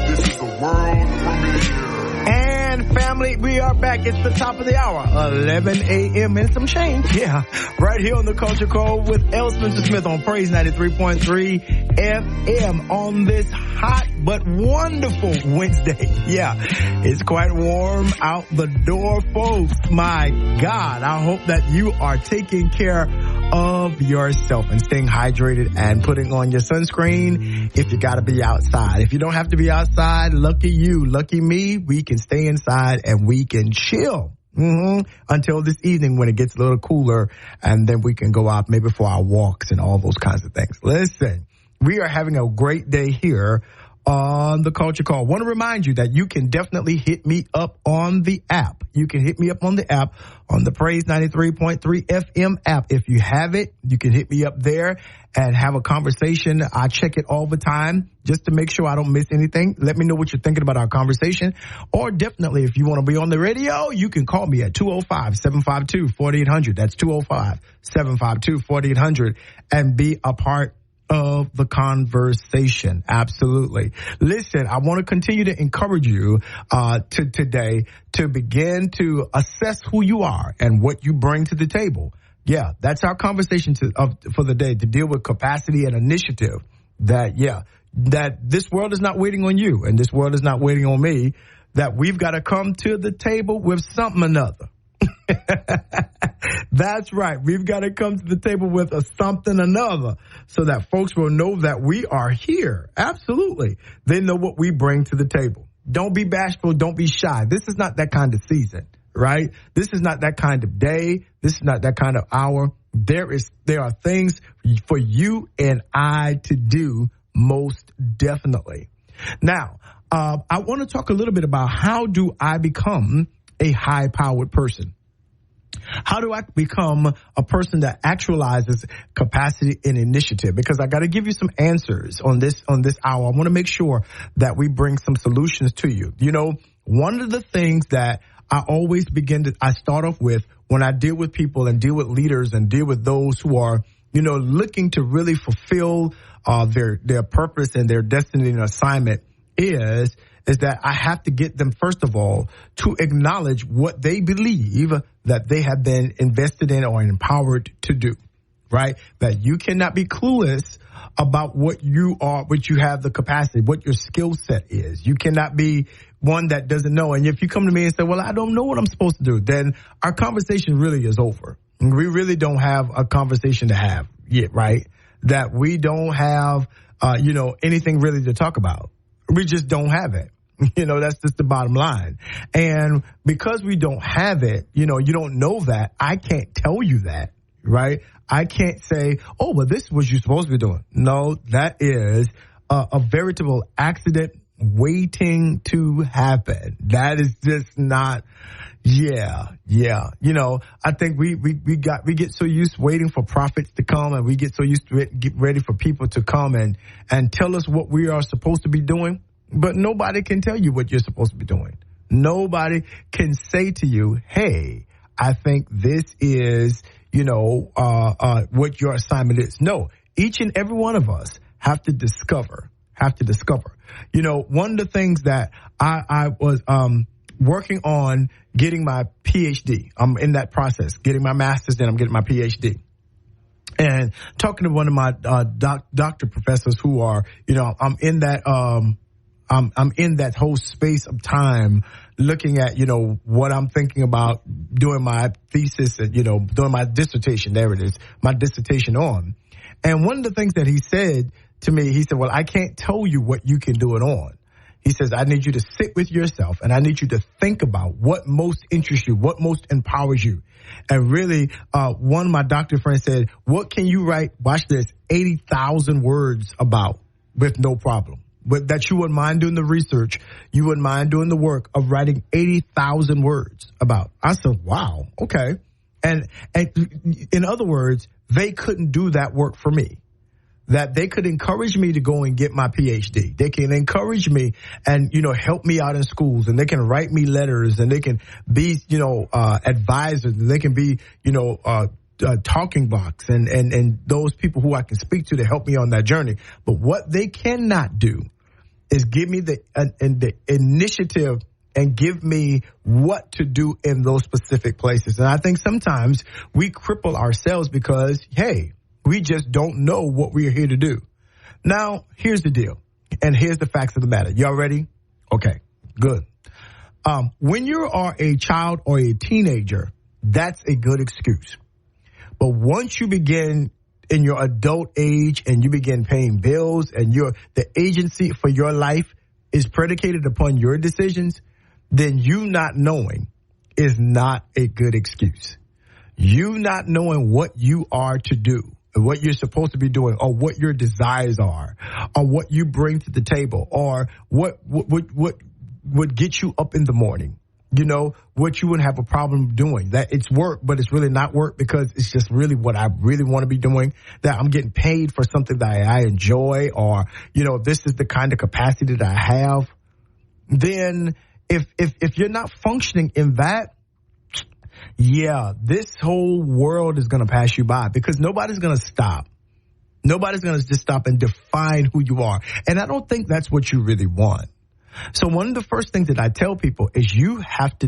This is the world premiere. And family, we are back. It's the top of the hour, 11 a.m. and some change. Yeah, right here on the Culture Call with L. Spencer Smith on Praise 93.3 FM on this hot but wonderful Wednesday. Yeah, it's quite warm out the door, folks. My God, I hope that you are taking care of yourself and staying hydrated and putting on your sunscreen if you got to be outside. If you don't have to be outside, lucky you, lucky me, we can stay inside and we can chill until this evening when it gets a little cooler, and then we can go out maybe for our walks and all those kinds of things. Listen, we are having a great day here on the Culture Call. Want to remind you that you can definitely hit me up on the app. You can hit me up on the app, on the Praise 93.3 FM app. If you have it, you can hit me up there and have a conversation. I check it all the time just to make sure I don't miss anything. Let me know what you're thinking about our conversation. Or definitely, if you want to be on the radio, you can call me at 205-752-4800. That's 205-752-4800 and be a part of the conversation. Absolutely. Listen, I want to continue to encourage you today to begin to assess who you are and what you bring to the table. Yeah, that's our conversation for the day, to deal with capacity and initiative. That this world is not waiting on you and this world is not waiting on me, that we've got to come to the table with something or another. That's right. We've got to come to the table with a something or another so that folks will know that we are here. Absolutely. They know what we bring to the table. Don't be bashful. Don't be shy. This is not that kind of season, right? This is not that kind of day. This is not that kind of hour. There are things for you and I to do, most definitely. Now, I want to talk a little bit about how do I become a high-powered person? How do I become a person that actualizes capacity and initiative? Because I got to give you some answers on this hour. I want to make sure that we bring some solutions to you. You know, one of the things that I always I start off with when I deal with people and deal with leaders and deal with those who are, you know, looking to really fulfill their purpose and their destiny and assignment is that I have to get them, first of all, to acknowledge what they believe that they have been invested in or empowered to do, right? That you cannot be clueless about what you have the capacity, what your skill set is. You cannot be one that doesn't know. And if you come to me and say, well, I don't know what I'm supposed to do, then our conversation really is over. We really don't have a conversation to have yet, right? That we don't have, anything really to talk about. We just don't have it. You know, that's just the bottom line. And because we don't have it, you don't know that. I can't tell you that, right? I can't say, oh, well, this is what you're supposed to be doing. No, that is a veritable accident waiting to happen. That is just not, yeah. I think we get so used to waiting for prophets to come, and we get so used to get ready for people to come and tell us what we are supposed to be doing. But nobody can tell you what you're supposed to be doing. Nobody can say to you, hey, I think this is, what your assignment is. No, each and every one of us have to discover. One of the things that I was working on getting my PhD. I'm in that process, getting my master's, then I'm getting my PhD. And talking to one of my doctor professors who are, I'm in that I'm in that whole space of time looking at, what I'm thinking about doing my thesis and, doing my dissertation. There it is, my dissertation on. And one of the things that he said to me, he said, well, I can't tell you what you can do it on. He says, I need you to sit with yourself and I need you to think about what most interests you, what most empowers you. And really, one of my doctor friends said, what can you write, watch this, 80,000 words about with no problem? But that you wouldn't mind doing the research, you wouldn't mind doing the work of writing 80,000 words about. I said, wow, okay. And in other words, they couldn't do that work for me. That they could encourage me to go and get my PhD. They can encourage me and, help me out in schools, and they can write me letters, and they can be, advisors, and they can be, talking box and those people who I can speak to help me on that journey. But what they cannot do is give me the initiative and give me what to do in those specific places. And I think sometimes we cripple ourselves because, hey, we just don't know what we are here to do. Now, here's the deal, and here's the facts of the matter. Y'all ready? Okay, good. When you are a child or a teenager, that's a good excuse. But once you begin in your adult age and you begin paying bills and the agency for your life is predicated upon your decisions, then you not knowing is not a good excuse. You not knowing what you are to do what you're supposed to be doing, or what your desires are, or what you bring to the table, or what would get you up in the morning. You know, what you wouldn't have a problem doing. That it's work, but it's really not work because it's just really what I really want to be doing. That I'm getting paid for something that I enjoy, or, you know, this is the kind of capacity that I have. Then if you're not functioning in that, yeah, this whole world is going to pass you by because nobody's going to stop. Nobody's going to just stop and define who you are. And I don't think that's what you really want. So one of the first things that I tell people is you have to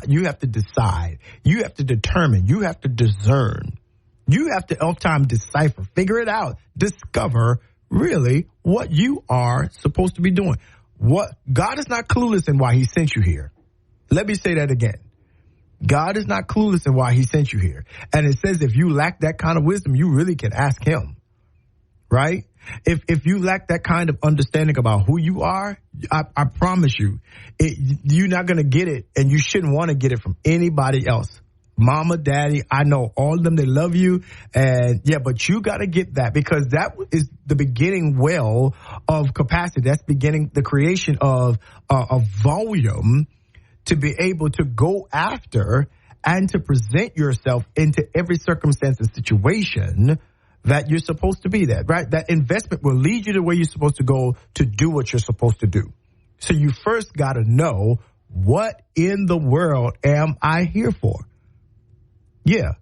you have to decide, you have to determine, you have to discern, you have to oftentimes decipher, figure it out, discover really what you are supposed to be doing. What God is not clueless in why he sent you here. Let me say that again. God is not clueless in why he sent you here. And it says if you lack that kind of wisdom, you really can ask him, right? If you lack that kind of understanding about who you are, I promise you, you're not going to get it, and you shouldn't want to get it from anybody else. Mama, daddy, I know all of them, they love you, and yeah, but you got to get that because that is the beginning well of capacity. That's beginning the creation of a volume to be able to go after and to present yourself into every circumstance and situation that you're supposed to be there, right? That investment will lead you to where you're supposed to go to do what you're supposed to do. So you first got to know, what in the world am I here for? Yeah.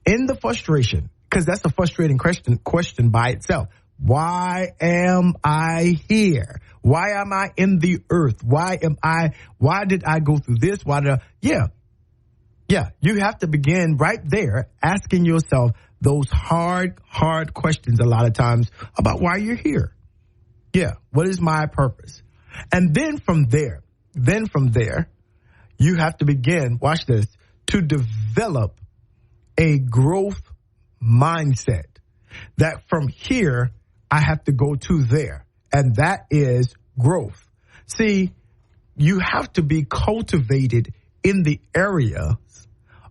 In the frustration, because that's a frustrating question by itself. Why am I here? Why am I in the earth? Why did I go through this? Yeah. You have to begin right there asking yourself those hard questions a lot of times about why you're here. Yeah. What is my purpose? And then from there, you have to begin, watch this, to develop a growth mindset that from here, I have to go to there. And that is growth. See, you have to be cultivated in the area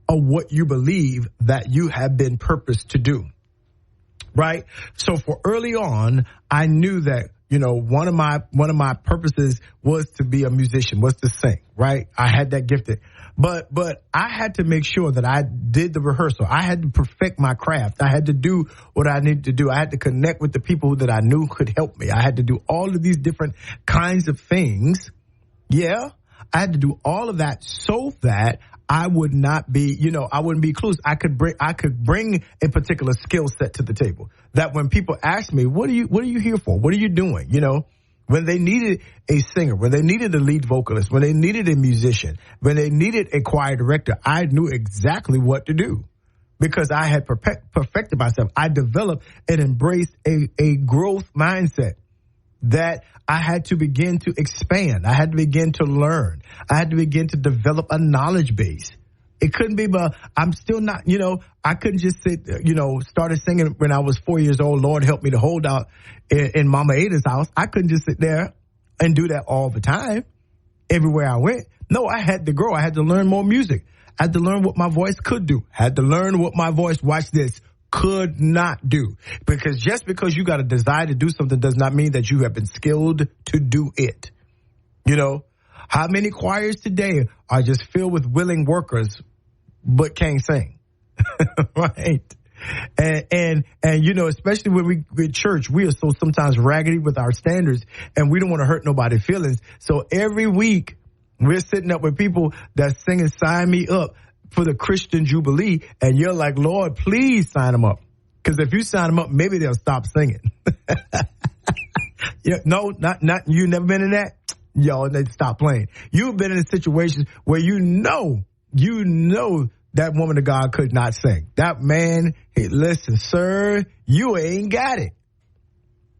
of what you believe that you have been purposed to do, right? So for early on, I knew that, you know, one of my purposes was to be a musician, was to sing, right? I had that gifted. But I had to make sure that I did the rehearsal. I had to perfect my craft. I had to do what I needed to do. I had to connect with the people that I knew could help me. I had to do all of these different kinds of things. Yeah, I had to do all of that so that I would not be, you know, I wouldn't be clueless. I could bring a particular skill set to the table that when people ask me, what are you here for? What are you doing? You know, when they needed a singer, when they needed a lead vocalist, when they needed a musician, when they needed a choir director, I knew exactly what to do because I had perfected myself. I developed and embraced a growth mindset that I had to begin to expand. I had to begin to learn. I had to begin to develop a knowledge base. It couldn't be, but I'm still not, you know, I couldn't just sit, you know, started singing when I was 4 years old. Lord help me to hold out in Mama Ada's house. I couldn't just sit there and do that all the time everywhere I went. No, I had to grow. I had to learn more music. I had to learn what my voice could do. I had to learn what my voice, watch this, could not do. Because just because you got a desire to do something does not mean that you have been skilled to do it. You know, how many choirs today are just filled with willing workers but can't sing? Right? And you know, especially when we at church, we are so sometimes raggedy with our standards and we don't want to hurt nobody's feelings. So every week we're sitting up with people that singing Sign Me Up for the Christian Jubilee, and you're like, Lord, please sign them up. Because if you sign them up, maybe they'll stop singing. Yeah, no, not you never been in that? Yo, they stop playing. You've been in situations where you know that woman of God could not sing. That man, hey, listen, sir, you ain't got it.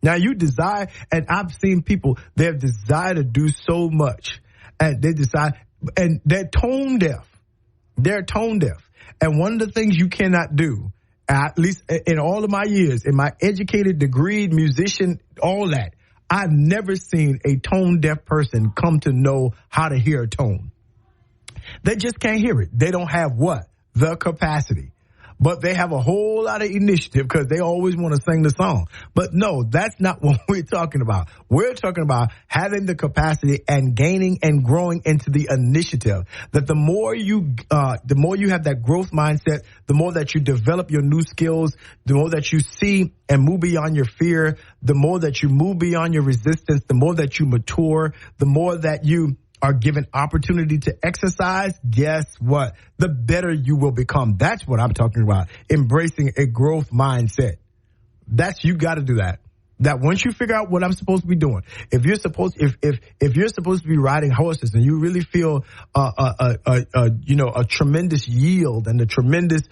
Now you desire, and I've seen people, they have desire to do so much, and they decide, and they're tone deaf. They're tone deaf. And one of the things you cannot do, at least in all of my years, in my educated, degreed musician, all that, I've never seen a tone deaf person come to know how to hear a tone. They just can't hear it. They don't have what? The capacity. but they have a whole lot of initiative because they always want to sing the song. But no, that's not what we're talking about. We're talking about having the capacity and gaining and growing into the initiative. That the more you have that growth mindset, the more that you develop your new skills, the more that you see and move beyond your fear, the more that you move beyond your resistance, the more that you mature, the more that you are given opportunity to exercise, guess what? The better you will become. That's what I'm talking about. Embracing a growth mindset. You got to do that. That once you figure out what I'm supposed to be doing, if you're supposed to be riding horses and you really feel a tremendous yield and a tremendous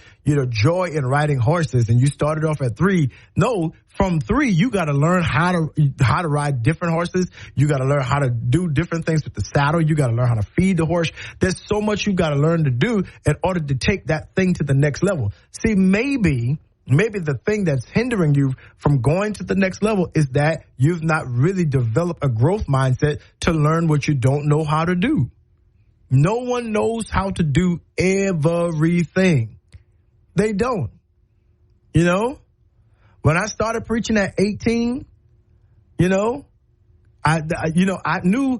joy in riding horses, and you started off at 3, no, from 3 you got to learn how to ride different horses. You got to learn how to do different things with the saddle. You got to learn how to feed the horse. There's so much you got to learn to do in order to take that thing to the next level. See, maybe the thing that's hindering you from going to the next level is that you've not really developed a growth mindset to learn what you don't know how to do. No one knows how to do everything. They don't. When I started preaching at 18, I knew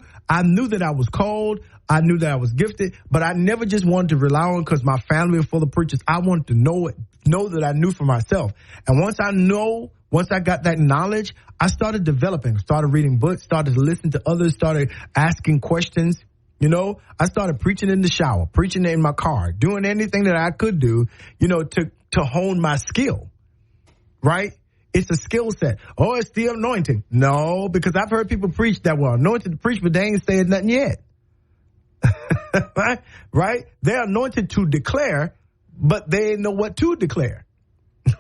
that I was called. I knew that I was gifted, but I never just wanted to rely on because my family was full of preachers. I wanted to know that I knew for myself. And once I got that knowledge, I started developing, started reading books, started to listen to others, started asking questions. I started preaching in the shower, preaching in my car, doing anything that I could do, to hone my skill, right? It's a skill set. Oh, it's the anointing. No, because I've heard people preach that were anointed to preach, but they ain't said nothing yet. Right? They're anointed to declare, but they didn't know what to declare.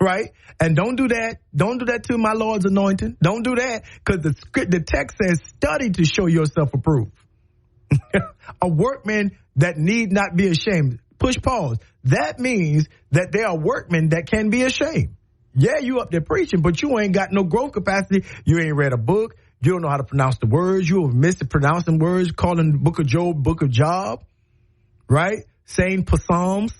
Right? And don't do that. Don't do that to my Lord's anointing. Don't do that, because the text says, study to show yourself approved. A workman that need not be ashamed. Push pause. That means that there are workmen that can be ashamed. Yeah, you up there preaching, but you ain't got no growth capacity. You ain't read a book. You don't know how to pronounce the words. You have missed pronouncing words, calling the book of Job, book of Job, right? Saying Psalms,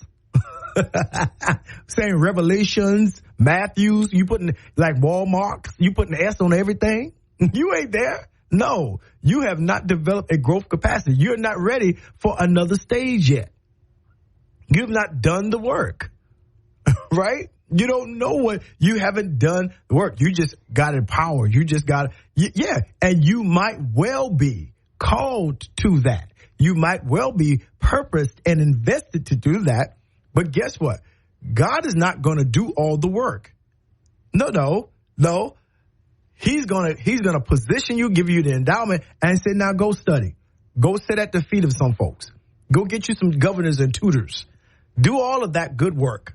saying Revelations, Matthews. You putting like Walmart. You putting the S on everything. You ain't there. No, you have not developed a growth capacity. You're not ready for another stage yet. You've not done the work, right? You don't know what, you haven't done the work. You just got empowered. You just got, yeah. And you might well be called to that. You might well be purposed and invested to do that. But guess what? God is not going to do all the work. No. He's going to position you, give you the endowment, and say, now go study. Go sit at the feet of some folks. Go get you some governors and tutors. Do all of that good work.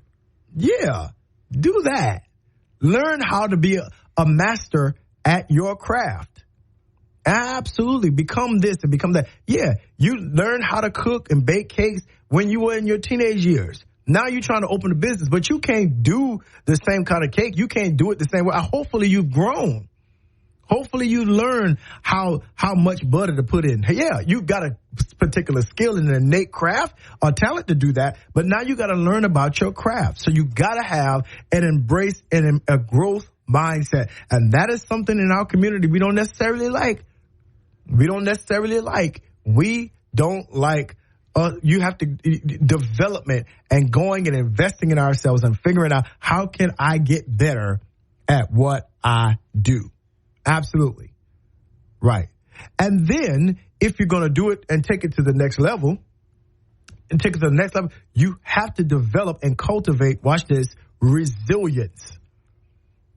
Yeah. Do that. Learn how to be a master at your craft. Absolutely. Become this and become that. Yeah. You learn how to cook and bake cakes when you were in your teenage years. Now you're trying to open a business, but you can't do the same kind of cake. You can't do it the same way. Hopefully you've grown. Hopefully you learn how much butter to put in. Yeah, you got a particular skill and an innate craft or talent to do that, but now you got to learn about your craft. So you got to have and embrace a growth mindset. And that is something in our community we don't necessarily like. We don't like you have to development and going and investing in ourselves and figuring out how can I get better at what I do. Absolutely. Right. And then if you're going to do it and take it to the next level, you have to develop and cultivate, watch this, resilience.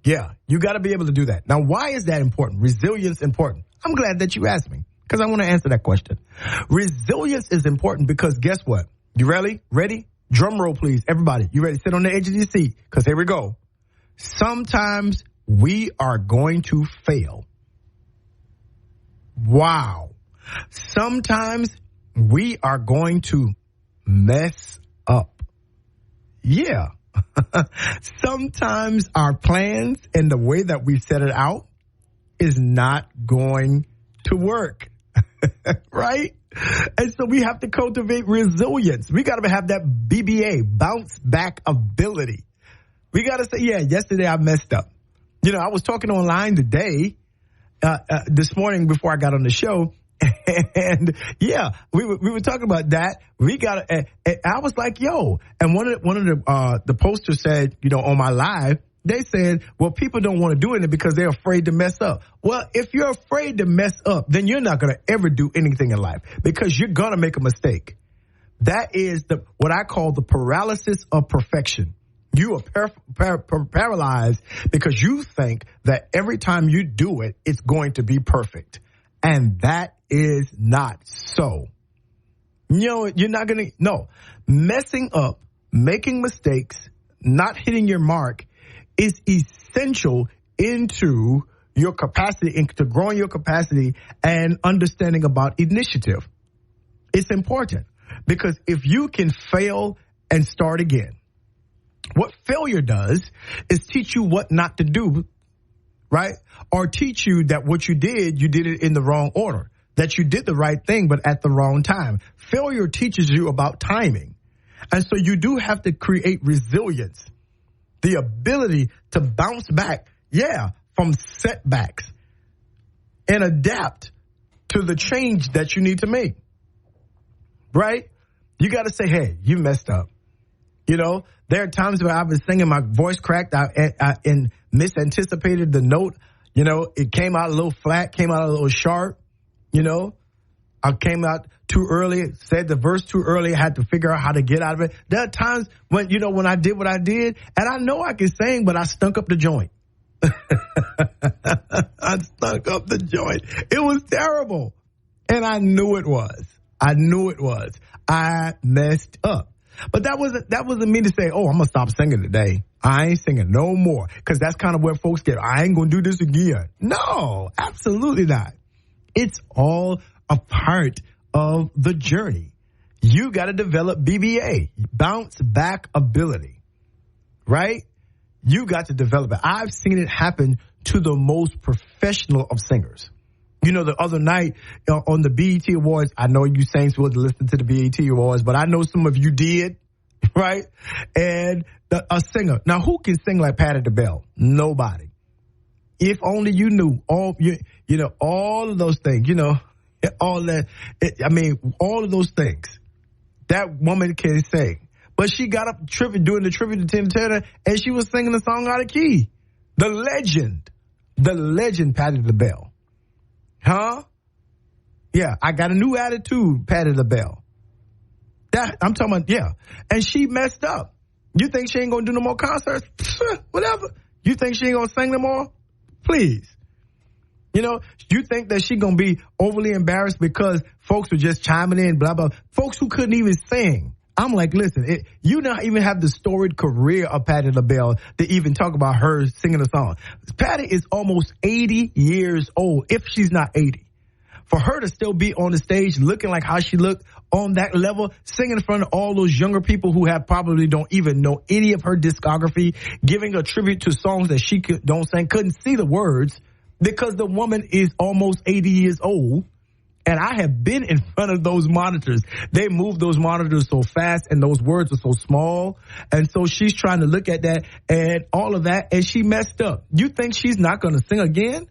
Yeah, you got to be able to do that. Now, why is that important? Resilience important. I'm glad that you asked me because I want to answer that question. Resilience is important because guess what? You ready? Ready? Drum roll, please. Everybody, you ready? Sit on the edge of your seat because here we go. Sometimes we are going to fail. Wow. Sometimes we are going to mess up. Yeah. Sometimes our plans and the way that we set it out is not going to work. Right? And so we have to cultivate resilience. We got to have that BBA, bounce back ability. We got to say, yeah, yesterday I messed up. You know, I was talking online today, this morning before I got on the show. And yeah, we were talking about that. We got to, I was like, yo, and one of the posters said, you know, on my live, they said, well, people don't want to do it because they're afraid to mess up. Well, if you're afraid to mess up, then you're not going to ever do anything in life because you're going to make a mistake. That is what I call the paralysis of perfection. You are paralyzed because you think that every time you do it, it's going to be perfect. And that is not so. You know, you're not going to, no. Messing up, making mistakes, not hitting your mark is essential into your capacity, into growing your capacity and understanding about initiative. It's important because if you can fail and start again, what failure does is teach you what not to do, right? Or teach you that what you did it in the wrong order, that you did the right thing, but at the wrong time. Failure teaches you about timing. And so you do have to create resilience, the ability to bounce back, from setbacks and adapt to the change that you need to make, right? You got to say, hey, you messed up. You know, there are times where I've been singing, my voice cracked, I misanticipated the note. You know, it came out a little flat, came out a little sharp. You know, I came out too early, said the verse too early. I had to figure out how to get out of it. There are times when, you know, when I did what I did, and I know I can sing, but I stunk up the joint. I stunk up the joint. It was terrible. And I knew it was. I messed up. But that wasn't me to say, oh, I'm going to stop singing today. I ain't singing no more. Because that's kind of where folks get, I ain't going to do this again. No, absolutely not. It's all a part of the journey. You got to develop BBA, bounce back ability, right? You got to develop it. I've seen it happen to the most professional of singers. You know, the other night on the BET Awards, I know you saints would listen to the BET Awards, but I know some of you did, right? And a singer. Now, who can sing like Patti LaBelle? Nobody. If only you knew all of those things, you know, all that. All of those things. That woman can sing. But she got up doing the tribute to Tina Turner, and she was singing the song out of key. The legend, Patti LaBelle. Huh? Yeah, I got a new attitude, Patti LaBelle. That I'm talking about, yeah. And she messed up. You think she ain't gonna do no more concerts? Whatever. You think she ain't gonna sing no more? Please. You know, you think that she gonna be overly embarrassed because folks were just chiming in, blah, blah. Folks who couldn't even sing. I'm like, listen, you don't even have the storied career of Patti LaBelle to even talk about her singing a song. Patti is almost 80 years old, if she's not 80. For her to still be on the stage looking like how she looked on that level, singing in front of all those younger people who have probably don't even know any of her discography, giving a tribute to songs that she don't sing, couldn't see the words because the woman is almost 80 years old. And I have been in front of those monitors. They move those monitors so fast and those words are so small. And so she's trying to look at that and all of that, and she messed up. You think she's not going to sing again?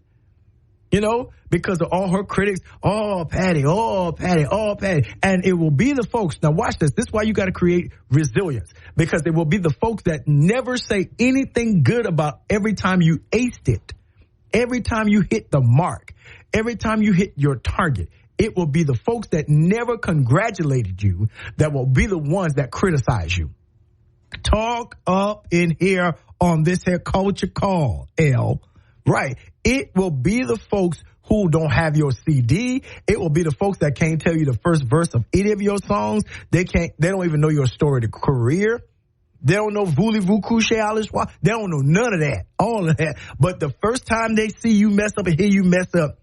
You know, because of all her critics. Oh, Patti. And it will be the folks. Now watch this. This is why you got to create resilience. Because there will be the folks that never say anything good about every time you aced it. Every time you hit the mark. Every time you hit your target. It will be the folks that never congratulated you that will be the ones that criticize you. Talk up in here on this here culture call, L. Right. It will be the folks who don't have your CD. It will be the folks that can't tell you the first verse of any of your songs. They don't even know your story to career. They don't know Voulez-vous coucher à la soir. They don't know none of that. All of that. But the first time they see you mess up and hear you mess up,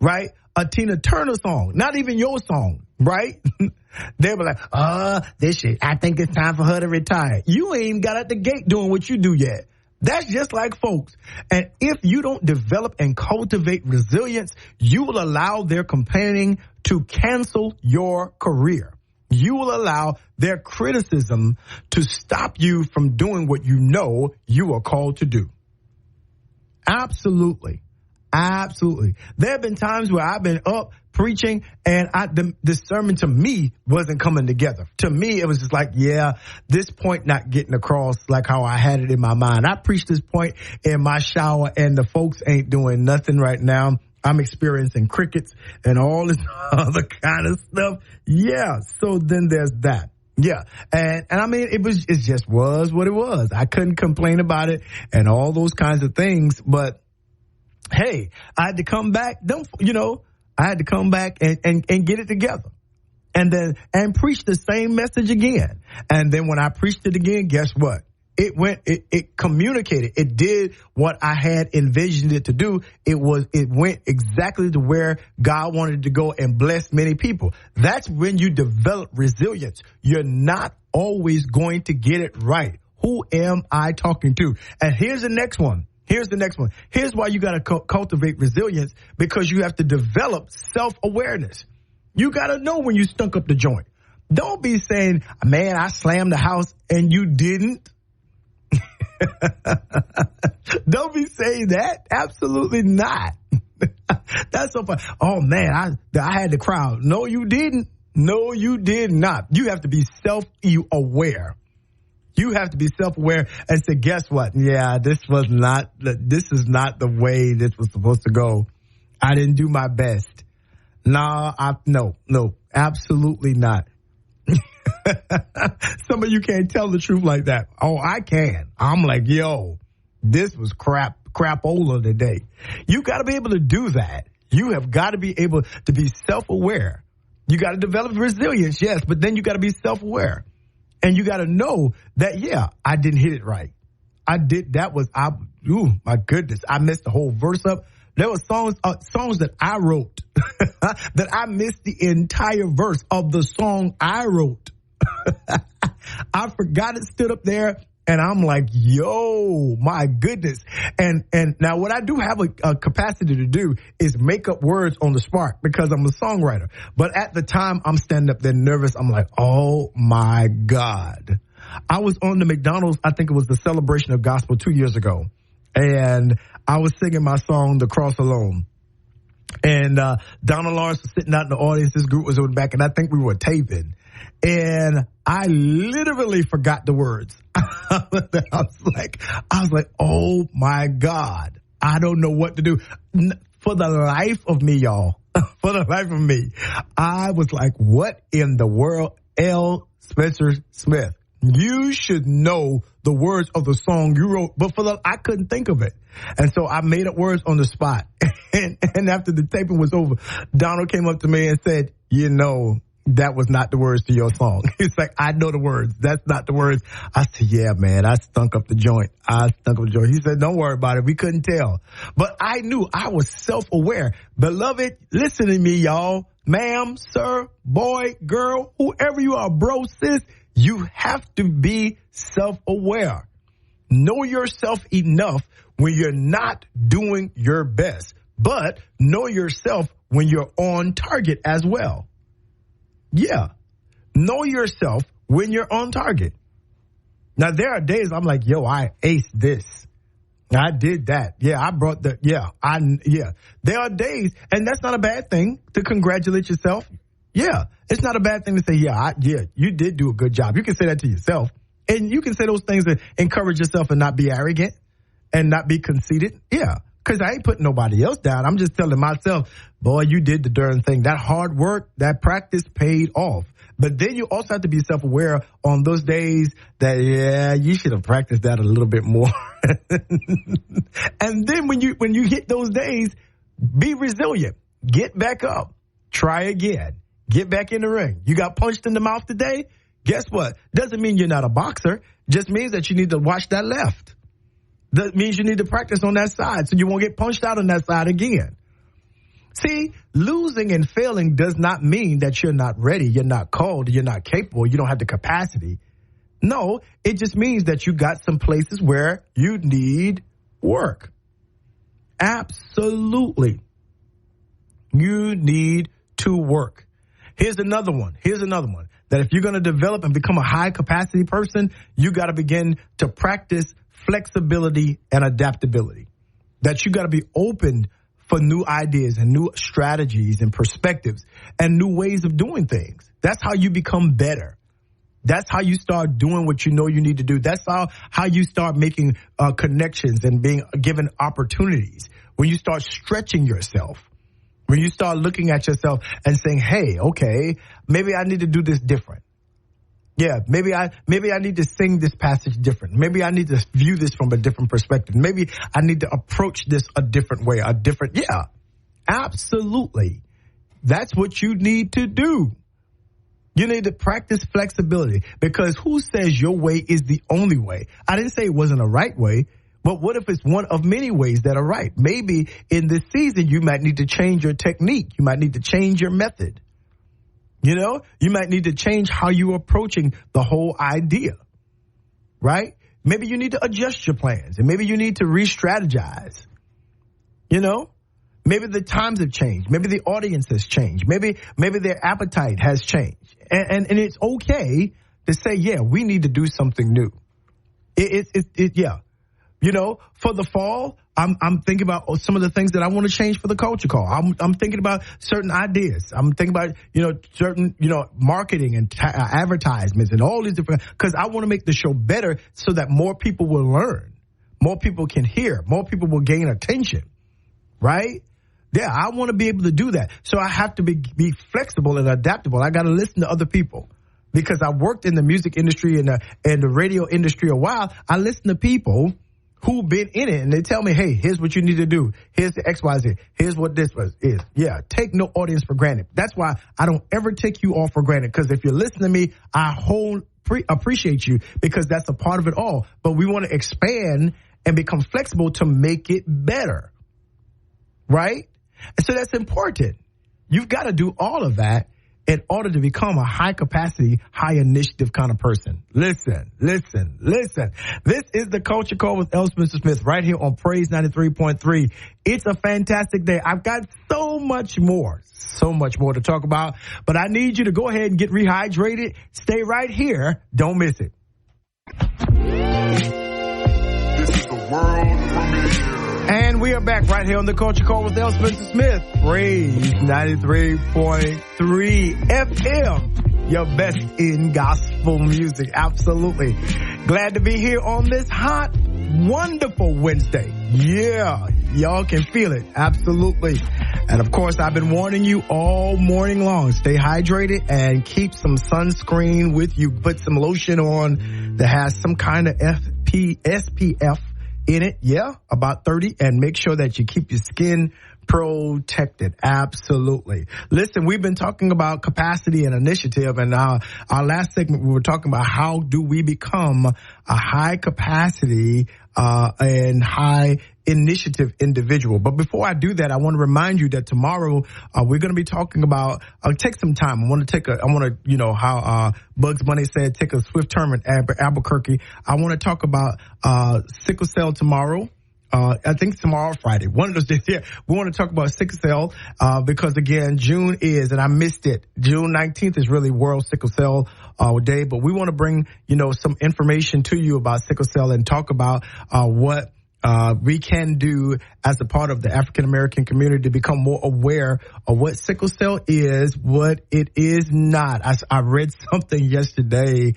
right? A Tina Turner song, not even your song, right? They'll be like, this shit, I think it's time for her to retire. You ain't got out the gate doing what you do yet. That's just like folks. And if you don't develop and cultivate resilience, you will allow their complaining to cancel your career. You will allow their criticism to stop you from doing what you know you are called to do. Absolutely. Absolutely. There have been times where I've been up preaching and the sermon to me wasn't coming together. To me, it was just like, yeah, this point not getting across like how I had it in my mind. I preached this point in my shower and the folks ain't doing nothing right now. I'm experiencing crickets and all this other kind of stuff. Yeah. So then there's that. Yeah. And I mean, it just was what it was. I couldn't complain about it and all those kinds of things. But hey, I had to come back. I had to come back and get it together. And preach the same message again. And then when I preached it again, guess what? It communicated. It did what I had envisioned it to do. It went exactly to where God wanted to go and bless many people. That's when you develop resilience. You're not always going to get it right. Who am I talking to? And here's the next one. Here's why you got to cultivate resilience, because you have to develop self-awareness. You got to know when you stunk up the joint. Don't be saying, man, I slammed the house and you didn't. Don't be saying that. Absolutely not. That's so funny. Oh, man, I had the crowd. No, you didn't. No, you did not. You have to be self-aware. You have to be self-aware and say, guess what? Yeah, this is not the way this was supposed to go. I didn't do my best. No, absolutely not. Some of you can't tell the truth like that. Oh, I can. I'm like, yo, this was crapola today. You got to be able to do that. You have got to be able to be self-aware. You got to develop resilience, yes, but then you got to be self-aware. And you got to know that, yeah, I didn't hit it right. My goodness, I messed the whole verse up. There were songs that I wrote that I missed the entire verse of the song I wrote. I forgot it stood up there, and I'm like, yo, my goodness. And now what I do have a capacity to do is make up words on the spot because I'm a songwriter. But at the time, I'm standing up there nervous. I'm like, oh, my God. I was on the McDonald's, I think it was the Celebration of Gospel 2 years ago. And I was singing my song, The Cross Alone. And Donald Lawrence was sitting out in the audience. This group was in the back, and I think we were taping. And I literally forgot the words. I was like, oh, my God. I don't know what to do. For the life of me, y'all, for the life of me, I was like, what in the world? L. Spencer Smith. You should know the words of the song you wrote, but I couldn't think of it. And so I made up words on the spot. And after the taping was over, Donald came up to me and said, that was not the words to your song. He's like, I know the words. That's not the words. I said, yeah, man, I stunk up the joint. He said, don't worry about it. We couldn't tell. But I knew I was self-aware. Beloved, listen to me, y'all. Ma'am, sir, boy, girl, whoever you are, bro, sis, you have to be self-aware. Know yourself enough when you're not doing your best, but know yourself when you're on target as well. Yeah. Know yourself when you're on target. Now, there are days I'm like, yo, I aced this. I did that. Yeah, I brought the, yeah. There are days, and that's not a bad thing to congratulate yourself. Yeah, it's not a bad thing to say, you did do a good job. You can say that to yourself. And you can say those things to encourage yourself and not be arrogant and not be conceited. Yeah, because I ain't putting nobody else down. I'm just telling myself, boy, you did the darn thing. That hard work, that practice paid off. But then you also have to be self-aware on those days that, yeah, you should have practiced that a little bit more. And then when you hit those days, be resilient. Get back up. Try again. Get back in the ring. You got punched in the mouth today? Guess what? Doesn't mean you're not a boxer. Just means that you need to watch that left. That means you need to practice on that side so you won't get punched out on that side again. See, losing and failing does not mean that you're not ready, you're not called, you're not capable, you don't have the capacity. No, it just means that you got some places where you need work. Absolutely. You need to work. Here's another one. That if you're going to develop and become a high capacity person, you got to begin to practice flexibility and adaptability. That you got to be open for new ideas and new strategies and perspectives and new ways of doing things. That's how you become better. That's how you start doing what you know you need to do. That's how you start making connections and being given opportunities. When you start stretching yourself, when you start looking at yourself and saying, hey, okay, maybe I need to do this different. Yeah, maybe I need to sing this passage different. Maybe I need to view this from a different perspective. Maybe I need to approach this a different way, yeah, absolutely. That's what you need to do. You need to practice flexibility, because who says your way is the only way? I didn't say it wasn't a right way, but what if it's one of many ways that are right? Maybe in this season, you might need to change your technique. You might need to change your method. You know, you might need to change how you're approaching the whole idea, right? Maybe you need to adjust your plans, and maybe you need to re-strategize, you know? Maybe the times have changed. Maybe the audience has changed. Maybe their appetite has changed. And it's okay to say, yeah, we need to do something new. Yeah. You know, for the fall, I'm thinking about some of the things that I want to change for the culture call. I'm thinking about certain ideas. I'm thinking about, certain, marketing and advertisements and all these different, because I want to make the show better so that more people will learn, more people can hear, more people will gain attention, right? Yeah, I want to be able to do that. So I have to be flexible and adaptable. I got to listen to other people, because I worked in the music industry and the radio industry a while. I listen to people who've been in it, and they tell me, hey, here's what you need to do. Here's the XYZ. Here's what this is. Yeah, take no audience for granted. That's why I don't ever take you all for granted, because if you're listening to me, I appreciate you, because that's a part of it all. But we want to expand and become flexible to make it better, right? And so that's important. You've got to do all of that in order to become a high capacity, high initiative kind of person. Listen. This is the Culture Call with L. Spencer Smith right here on Praise 93.3. It's a fantastic day. I've got so much more to talk about, but I need you to go ahead and get rehydrated. Stay right here. Don't miss it. This is the world premiere. And we are back right here on the Culture Call with L. Spencer Smith. Praise 93.3 FM. Your best in gospel music. Absolutely. Glad to be here on this hot, wonderful Wednesday. Yeah, y'all can feel it. Absolutely. And of course, I've been warning you all morning long. Stay hydrated and keep some sunscreen with you. Put some lotion on that has some kind of SPF in it, yeah, about 30, and make sure that you keep your skin protected. Absolutely. Listen, we've been talking about capacity and initiative, and our last segment we were talking about how do we become a high capacity and high initiative individual. But before I do that, I want to remind you that tomorrow we're going to be talking about. Take some time. I want to, how Bugs Bunny said, take a swift turn in Albuquerque. I want to talk about sickle cell tomorrow. I think tomorrow, Friday. One of those days. Yeah, we want to talk about sickle cell because again, June is, and I missed it. June 19th is really World Sickle Cell Day, but we want to bring some information to you about sickle cell and talk about what we can do as a part of the African American community to become more aware of what sickle cell is, what it is not. I read something yesterday.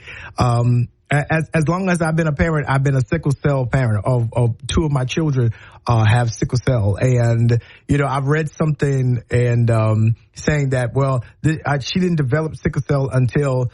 As long as I've been a parent, I've been a sickle cell parent of two of my children have sickle cell. And, I've read something and saying that, she didn't develop sickle cell until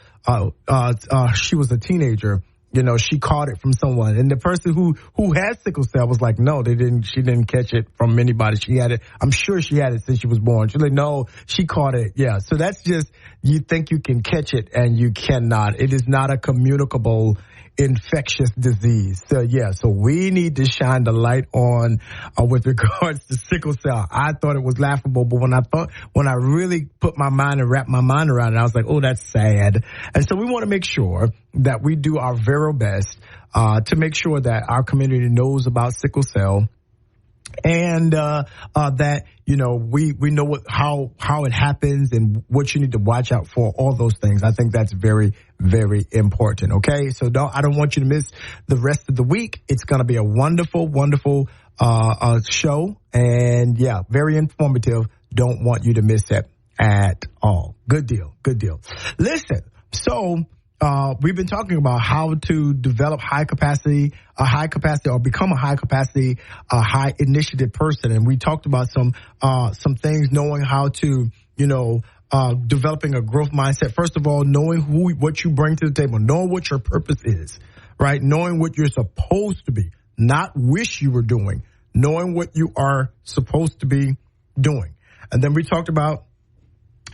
she was a teenager. she caught it from someone. And the person who had sickle cell was like, no, she didn't catch it from anybody. She had it. I'm sure she had it since she was born. She's like, no, she caught it. Yeah. So that's just, you think you can catch it and you cannot. It is not a communicable infectious disease. So we need to shine the light on with regards to sickle cell. I thought it was laughable, but when I really put my mind and wrapped my mind around it, I was like, oh, that's sad. And so we want to make sure that we do our very best to make sure that our community knows about sickle cell. And that we know how it happens and what you need to watch out for, all those things. I think that's very, very important. Okay, so I don't want you to miss the rest of the week. It's going to be a wonderful, wonderful show, and very informative. Don't want you to miss it at all. Good deal. Listen, so. We've been talking about how to develop high capacity or become a high capacity, high initiative person. And we talked about some things, knowing how to, developing a growth mindset. First of all, knowing what you bring to the table, knowing what your purpose is, right? Knowing what you're supposed to be, not wish you were doing, knowing what you are supposed to be doing. And then we talked about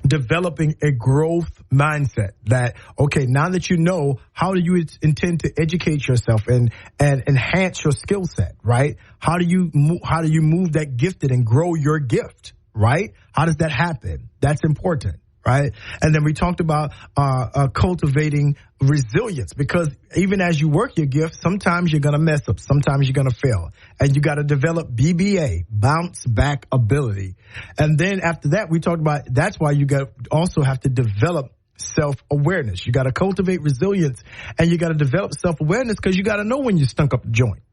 developing a growth mindset that, okay, now that you know, how do you intend to educate yourself and enhance your skill set, right? How do you move that gifted and grow your gift, right? How does that happen? That's important, right? And then we talked about cultivating resilience, because even as you work your gift, sometimes you're going to mess up, sometimes you're going to fail, and you got to develop BBA, bounce back ability. And then after that, we talked about that's why you also have to develop self-awareness. You got to cultivate resilience, and you got to develop self-awareness, because you got to know when you stunk up the joint.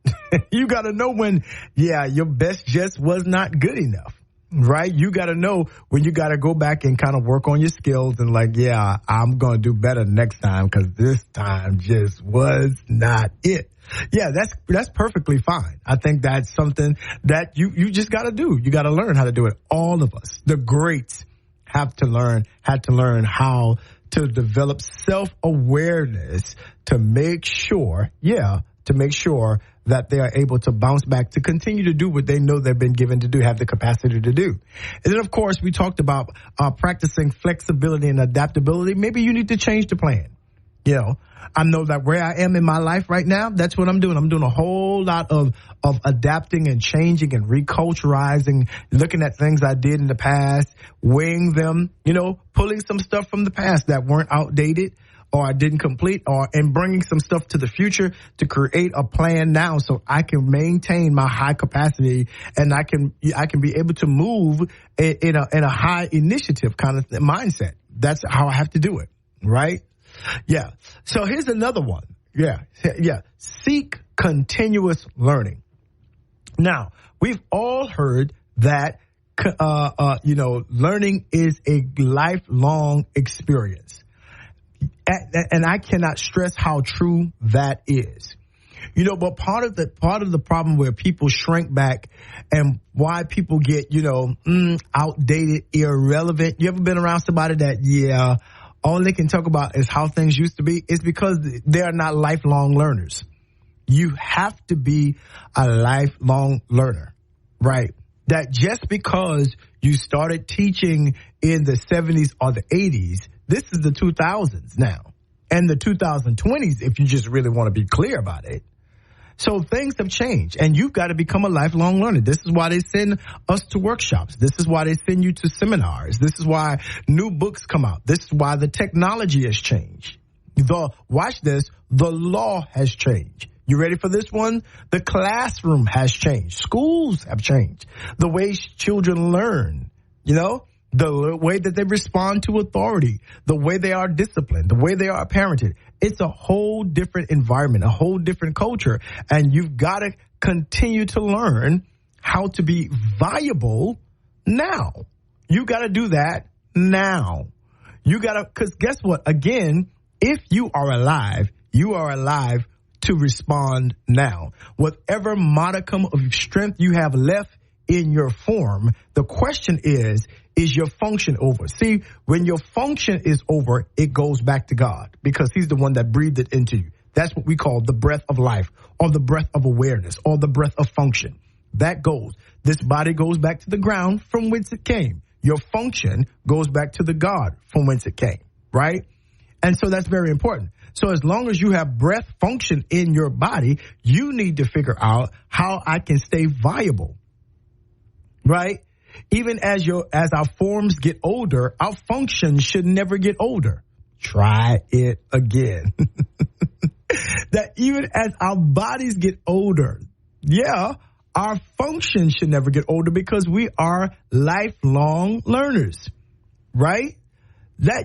You got to know when, your best just was not good enough. Right? You got to know when you got to go back and kind of work on your skills and I'm going to do better next time, because this time just was not it. Yeah, that's perfectly fine. I think that's something that you just got to do. You got to learn how to do it. All of us, the greats, had to learn how to develop self-awareness to make sure that they are able to bounce back, to continue to do what they know they've been given to do, have the capacity to do. And then, of course, we talked about practicing flexibility and adaptability. Maybe you need to change the plan. I know that where I am in my life right now, that's what I'm doing. I'm doing a whole lot of adapting and changing and reculturalizing, looking at things I did in the past, weighing them, pulling some stuff from the past that weren't outdated or I didn't complete, and bringing some stuff to the future to create a plan now so I can maintain my high capacity and I can be able to move in a high initiative kind of mindset. That's how I have to do it, right? Yeah. So here's another one. Yeah. Seek continuous learning. Now, we've all heard that learning is a lifelong experience. And I cannot stress how true that is. But part of the problem where people shrink back and why people get, outdated, irrelevant. You ever been around somebody that, all they can talk about is how things used to be? It's because they are not lifelong learners. You have to be a lifelong learner, right? That just because you started teaching in the 70s or the 80s, this is the 2000s now, and the 2020s, if you just really want to be clear about it. So things have changed, and you've got to become a lifelong learner. This is why they send us to workshops. This is why they send you to seminars. This is why new books come out. This is why the technology has changed. Watch this, the law has changed. You ready for this one? The classroom has changed. Schools have changed. The way children learn, the way that they respond to authority, the way they are disciplined, the way they are parented. It's a whole different environment, a whole different culture. And you've got to continue to learn how to be viable now. You got to do that now. Because guess what? Again, if you are alive to respond now. Whatever modicum of strength you have left in your form, the question is your function over? See, when your function is over, it goes back to God because he's the one that breathed it into you. That's what we call the breath of life, or the breath of awareness, or the breath of function. That goes. This body goes back to the ground from whence it came. Your function goes back to the God from whence it came, right? And so that's very important. So as long as you have breath function in your body, you need to figure out how I can stay viable, right? Even as our forms get older, our function should never get older. Try it again. That even as our bodies get older, our function should never get older because we are lifelong learners, right? That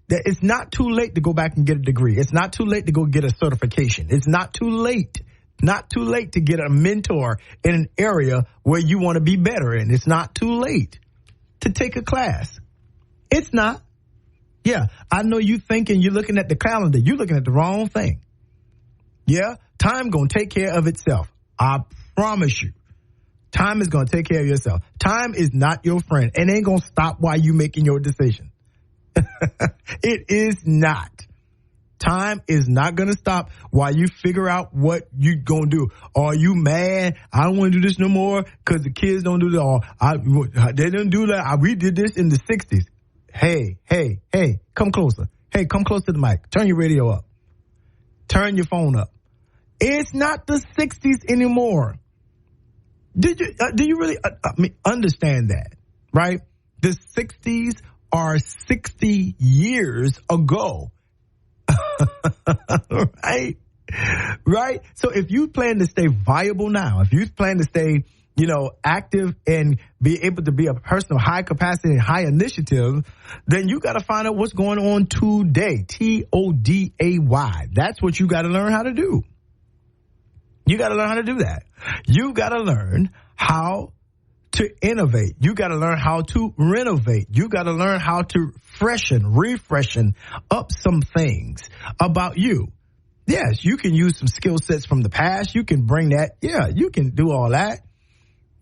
it's not too late to go back and get a degree. It's not too late to go get a certification. It's not too late to get a mentor in an area where you want to be better in. It's not too late to take a class. It's not. Yeah, I know you thinking you're looking at the calendar. You're looking at the wrong thing. Yeah, time going to take care of itself. I promise you. Time is going to take care of yourself. Time is not your friend. It ain't going to stop while you making your decision. It is not. Time is not going to stop while you figure out what you going to do. Are you mad? I don't want to do this no more because the kids don't do that. They didn't do that. We did this in the 60s. Hey, come closer. Hey, come close to the mic. Turn your radio up. Turn your phone up. It's not the 60s anymore. Do you really understand that, right? The 60s are 60 years ago, right? So if you plan to stay viable now, if you plan to stay, active and be able to be a person of high capacity and high initiative, then you got to find out what's going on today. TODAY. That's what you got to learn how to do. You got to learn how to do that. You got to learn how to innovate. You got to learn how to renovate. You got to learn how to refreshen up some things about you. Yes, you can use some skill sets from the past. You can bring that. Yeah, you can do all that.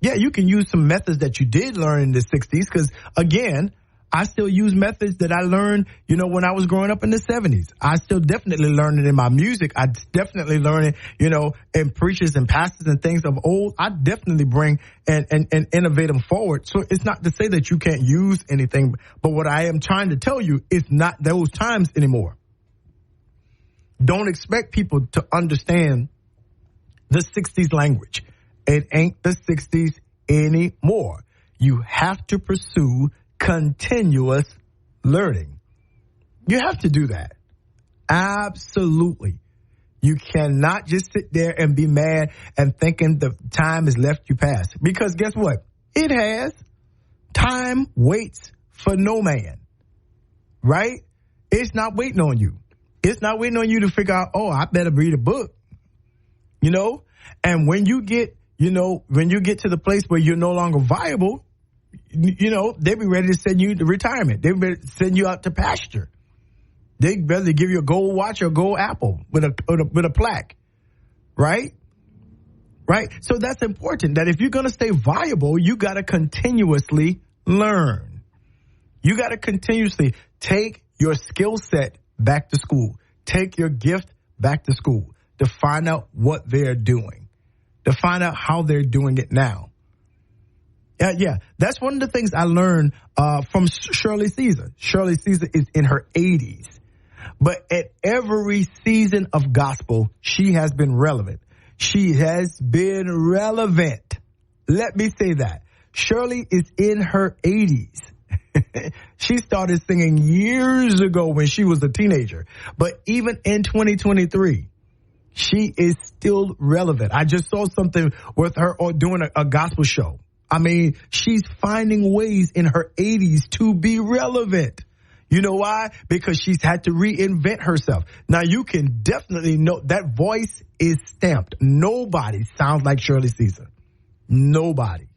Yeah, you can use some methods that you did learn in the 60s because, again, I still use methods that I learned, when I was growing up in the 70s. I still definitely learn it in my music. I definitely learn it, in preachers and pastors and things of old. I definitely bring and innovate them forward. So it's not to say that you can't use anything, but what I am trying to tell you is not those times anymore. Don't expect people to understand the 60s language. It ain't the 60s anymore. You have to pursue continuous learning. You have to do that. Absolutely. You cannot just sit there and be mad and thinking the time has left you past. Because guess what? It has. Time waits for no man. Right? It's not waiting on you. It's not waiting on you to figure out, I better read a book. And when you get to the place where you're no longer viable, they be ready to send you to retirement. They be ready to send you out to pasture. They rather give you a gold watch or a gold apple with a plaque, right? Right. So that's important. That if you're going to stay viable, you got to continuously learn. You got to continuously take your skill set back to school. Take your gift back to school to find out what they're doing, to find out how they're doing it now. Yeah, that's one of the things I learned from Shirley Caesar. Shirley Caesar is in her 80s. But at every season of gospel, she has been relevant. She has been relevant. Let me say that. Shirley is in her 80s. She started singing years ago when she was a teenager. But even in 2023, she is still relevant. I just saw something with her doing a gospel show. I mean, she's finding ways in her 80s to be relevant. You know why? Because she's had to reinvent herself. Now, you can definitely know that voice is stamped. Nobody sounds like Shirley Caesar. Nobody.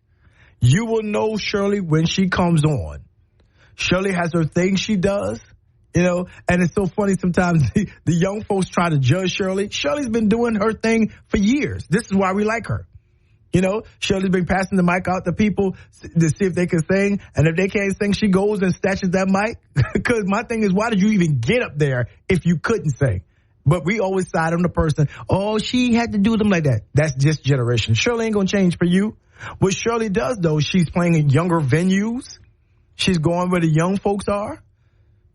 You will know Shirley when she comes on. Shirley has her thing she does, and it's so funny sometimes the young folks try to judge Shirley. Shirley's been doing her thing for years. This is why we like her. Shirley's been passing the mic out to people to see if they can sing. And if they can't sing, she goes and snatches that mic. Because my thing is, why did you even get up there if you couldn't sing? But we always side on the person, oh, she had to do them like that. That's just generation. Shirley ain't going to change for you. What Shirley does, though, she's playing in younger venues. She's going where the young folks are.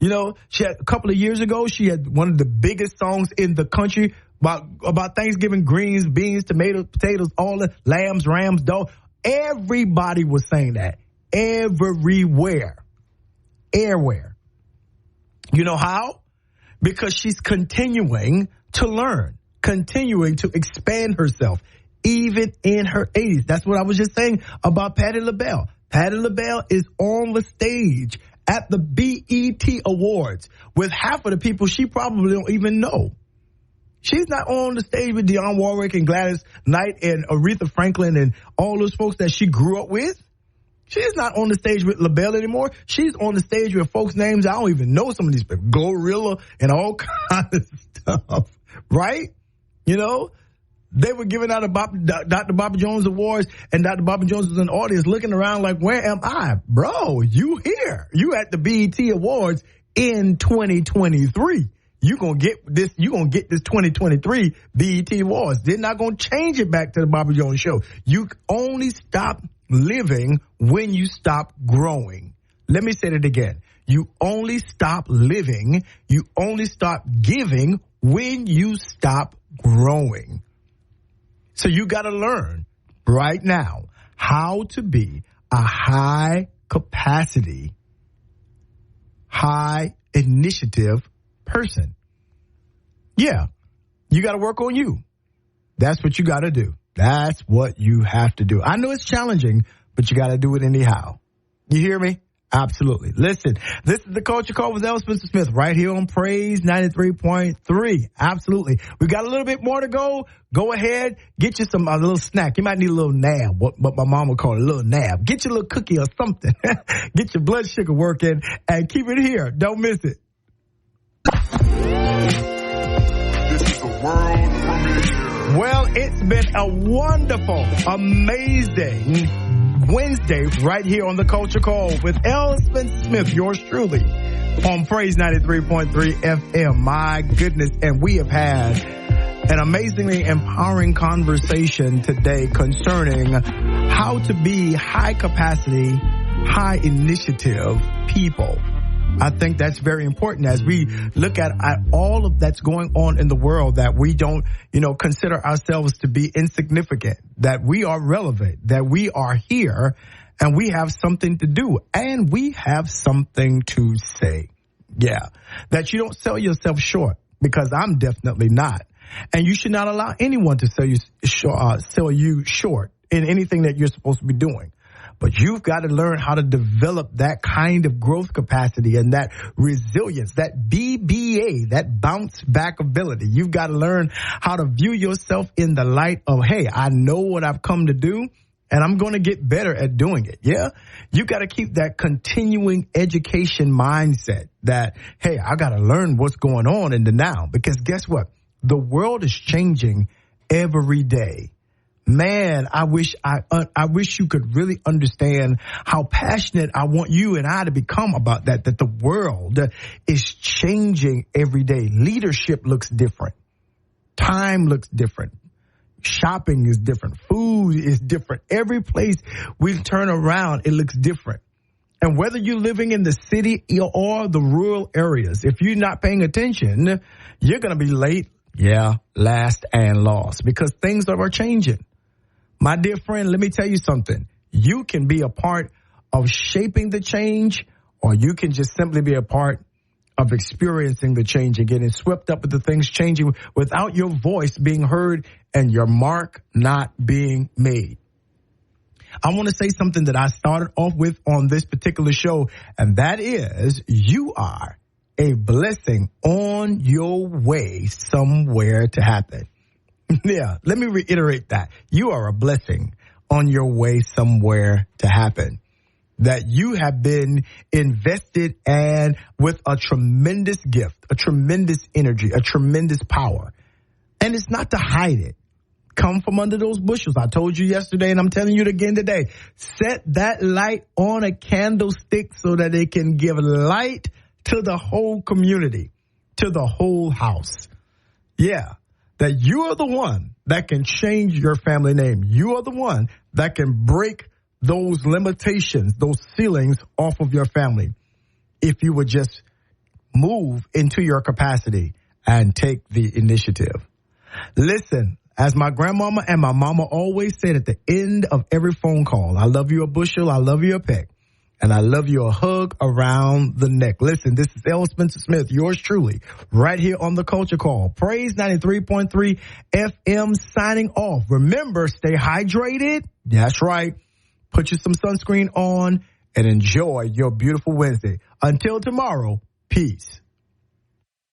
You know, she had, a couple of years ago, she had one of the biggest songs in the country about Thanksgiving, greens, beans, tomatoes, potatoes, all the lambs, rams, dough. Everybody was saying that. Everywhere. Everywhere. You know how? Because she's continuing to learn, continuing to expand herself, even in her 80s. That's what I was just saying about Patti LaBelle. Patti LaBelle is on the stage at the BET Awards with half of the people she probably don't even know. She's not on the stage with Dionne Warwick and Gladys Knight and Aretha Franklin and all those folks that she grew up with. She's not on the stage with LaBelle anymore. She's on the stage with folks' names I don't even know some of these people. Glorilla and all kinds of stuff, right? You know, they were giving out Dr. Bobby Jones Awards, and Dr. Bobby Jones was in the audience looking around like, where am I? Bro, you here. You at the BET Awards in 2023. You're going to get this 2023 BET Awards. They're not going to change it back to the Bobby Jones show. You only stop living when you stop growing. Let me say that again. You only stop living, you only stop giving when you stop growing. So you got to learn right now how to be a high capacity, high initiative person. Yeah, you got to work on you. That's what you got to do. That's what you have to do. I know it's challenging, but you got to do it anyhow. You hear me? Absolutely. Listen, this is the Culture Call with L. Spencer Smith right here on Praise 93.3. Absolutely. We got a little bit more to go. Go ahead, get you a little snack. You might need a little nab, what my mom would call it, a little nab. Get you a little cookie or something. Get your blood sugar working and keep it here. Don't miss it. This is the world premiere. Well, it's been a wonderful, amazing Wednesday right here on the Culture Call with L. Spencer Smith, yours truly, on Praise 93.3 FM. My goodness, and we have had an amazingly empowering conversation today concerning how to be high capacity, high initiative people. I think that's very important as we look at all of that's going on in the world, that we don't, consider ourselves to be insignificant, that we are relevant, that we are here and we have something to do and we have something to say. Yeah. That you don't sell yourself short, because I'm definitely not. And you should not allow anyone to sell you short in anything that you're supposed to be doing. But you've got to learn how to develop that kind of growth capacity and that resilience, that BBA, that bounce back ability. You've got to learn how to view yourself in the light of, hey, I know what I've come to do and I'm going to get better at doing it. Yeah. You got to keep that continuing education mindset that, hey, I got to learn what's going on in the now, because guess what? The world is changing every day. Man, I wish you could really understand how passionate I want you and I to become about that the world is changing every day. Leadership looks different. Time looks different. Shopping is different. Food is different. Every place we turn around, it looks different. And whether you're living in the city or the rural areas, if you're not paying attention, you're going to be late. Yeah, last and lost, because things are changing. My dear friend, let me tell you something. You can be a part of shaping the change, or you can just simply be a part of experiencing the change and getting swept up with the things changing without your voice being heard and your mark not being made. I want to say something that I started off with on this particular show, and that is you are a blessing on your way somewhere to happen. Yeah, let me reiterate that. You are a blessing on your way somewhere to happen. That you have been invested and with a tremendous gift, a tremendous energy, a tremendous power. And it's not to hide it. Come from under those bushels. I told you yesterday, and I'm telling you it again today. Set that light on a candlestick so that it can give light to the whole community, to the whole house. Yeah, that you are the one that can change your family name. You are the one that can break those limitations, those ceilings off of your family. If you would just move into your capacity and take the initiative. Listen, as my grandmama and my mama always said at the end of every phone call, I love you a bushel, I love you a peck, and I love you a hug around the neck. Listen, this is L. Spencer Smith, yours truly, right here on The Culture Call. Praise 93.3 FM signing off. Remember, stay hydrated. That's right. Put you some sunscreen on and enjoy your beautiful Wednesday. Until tomorrow, peace.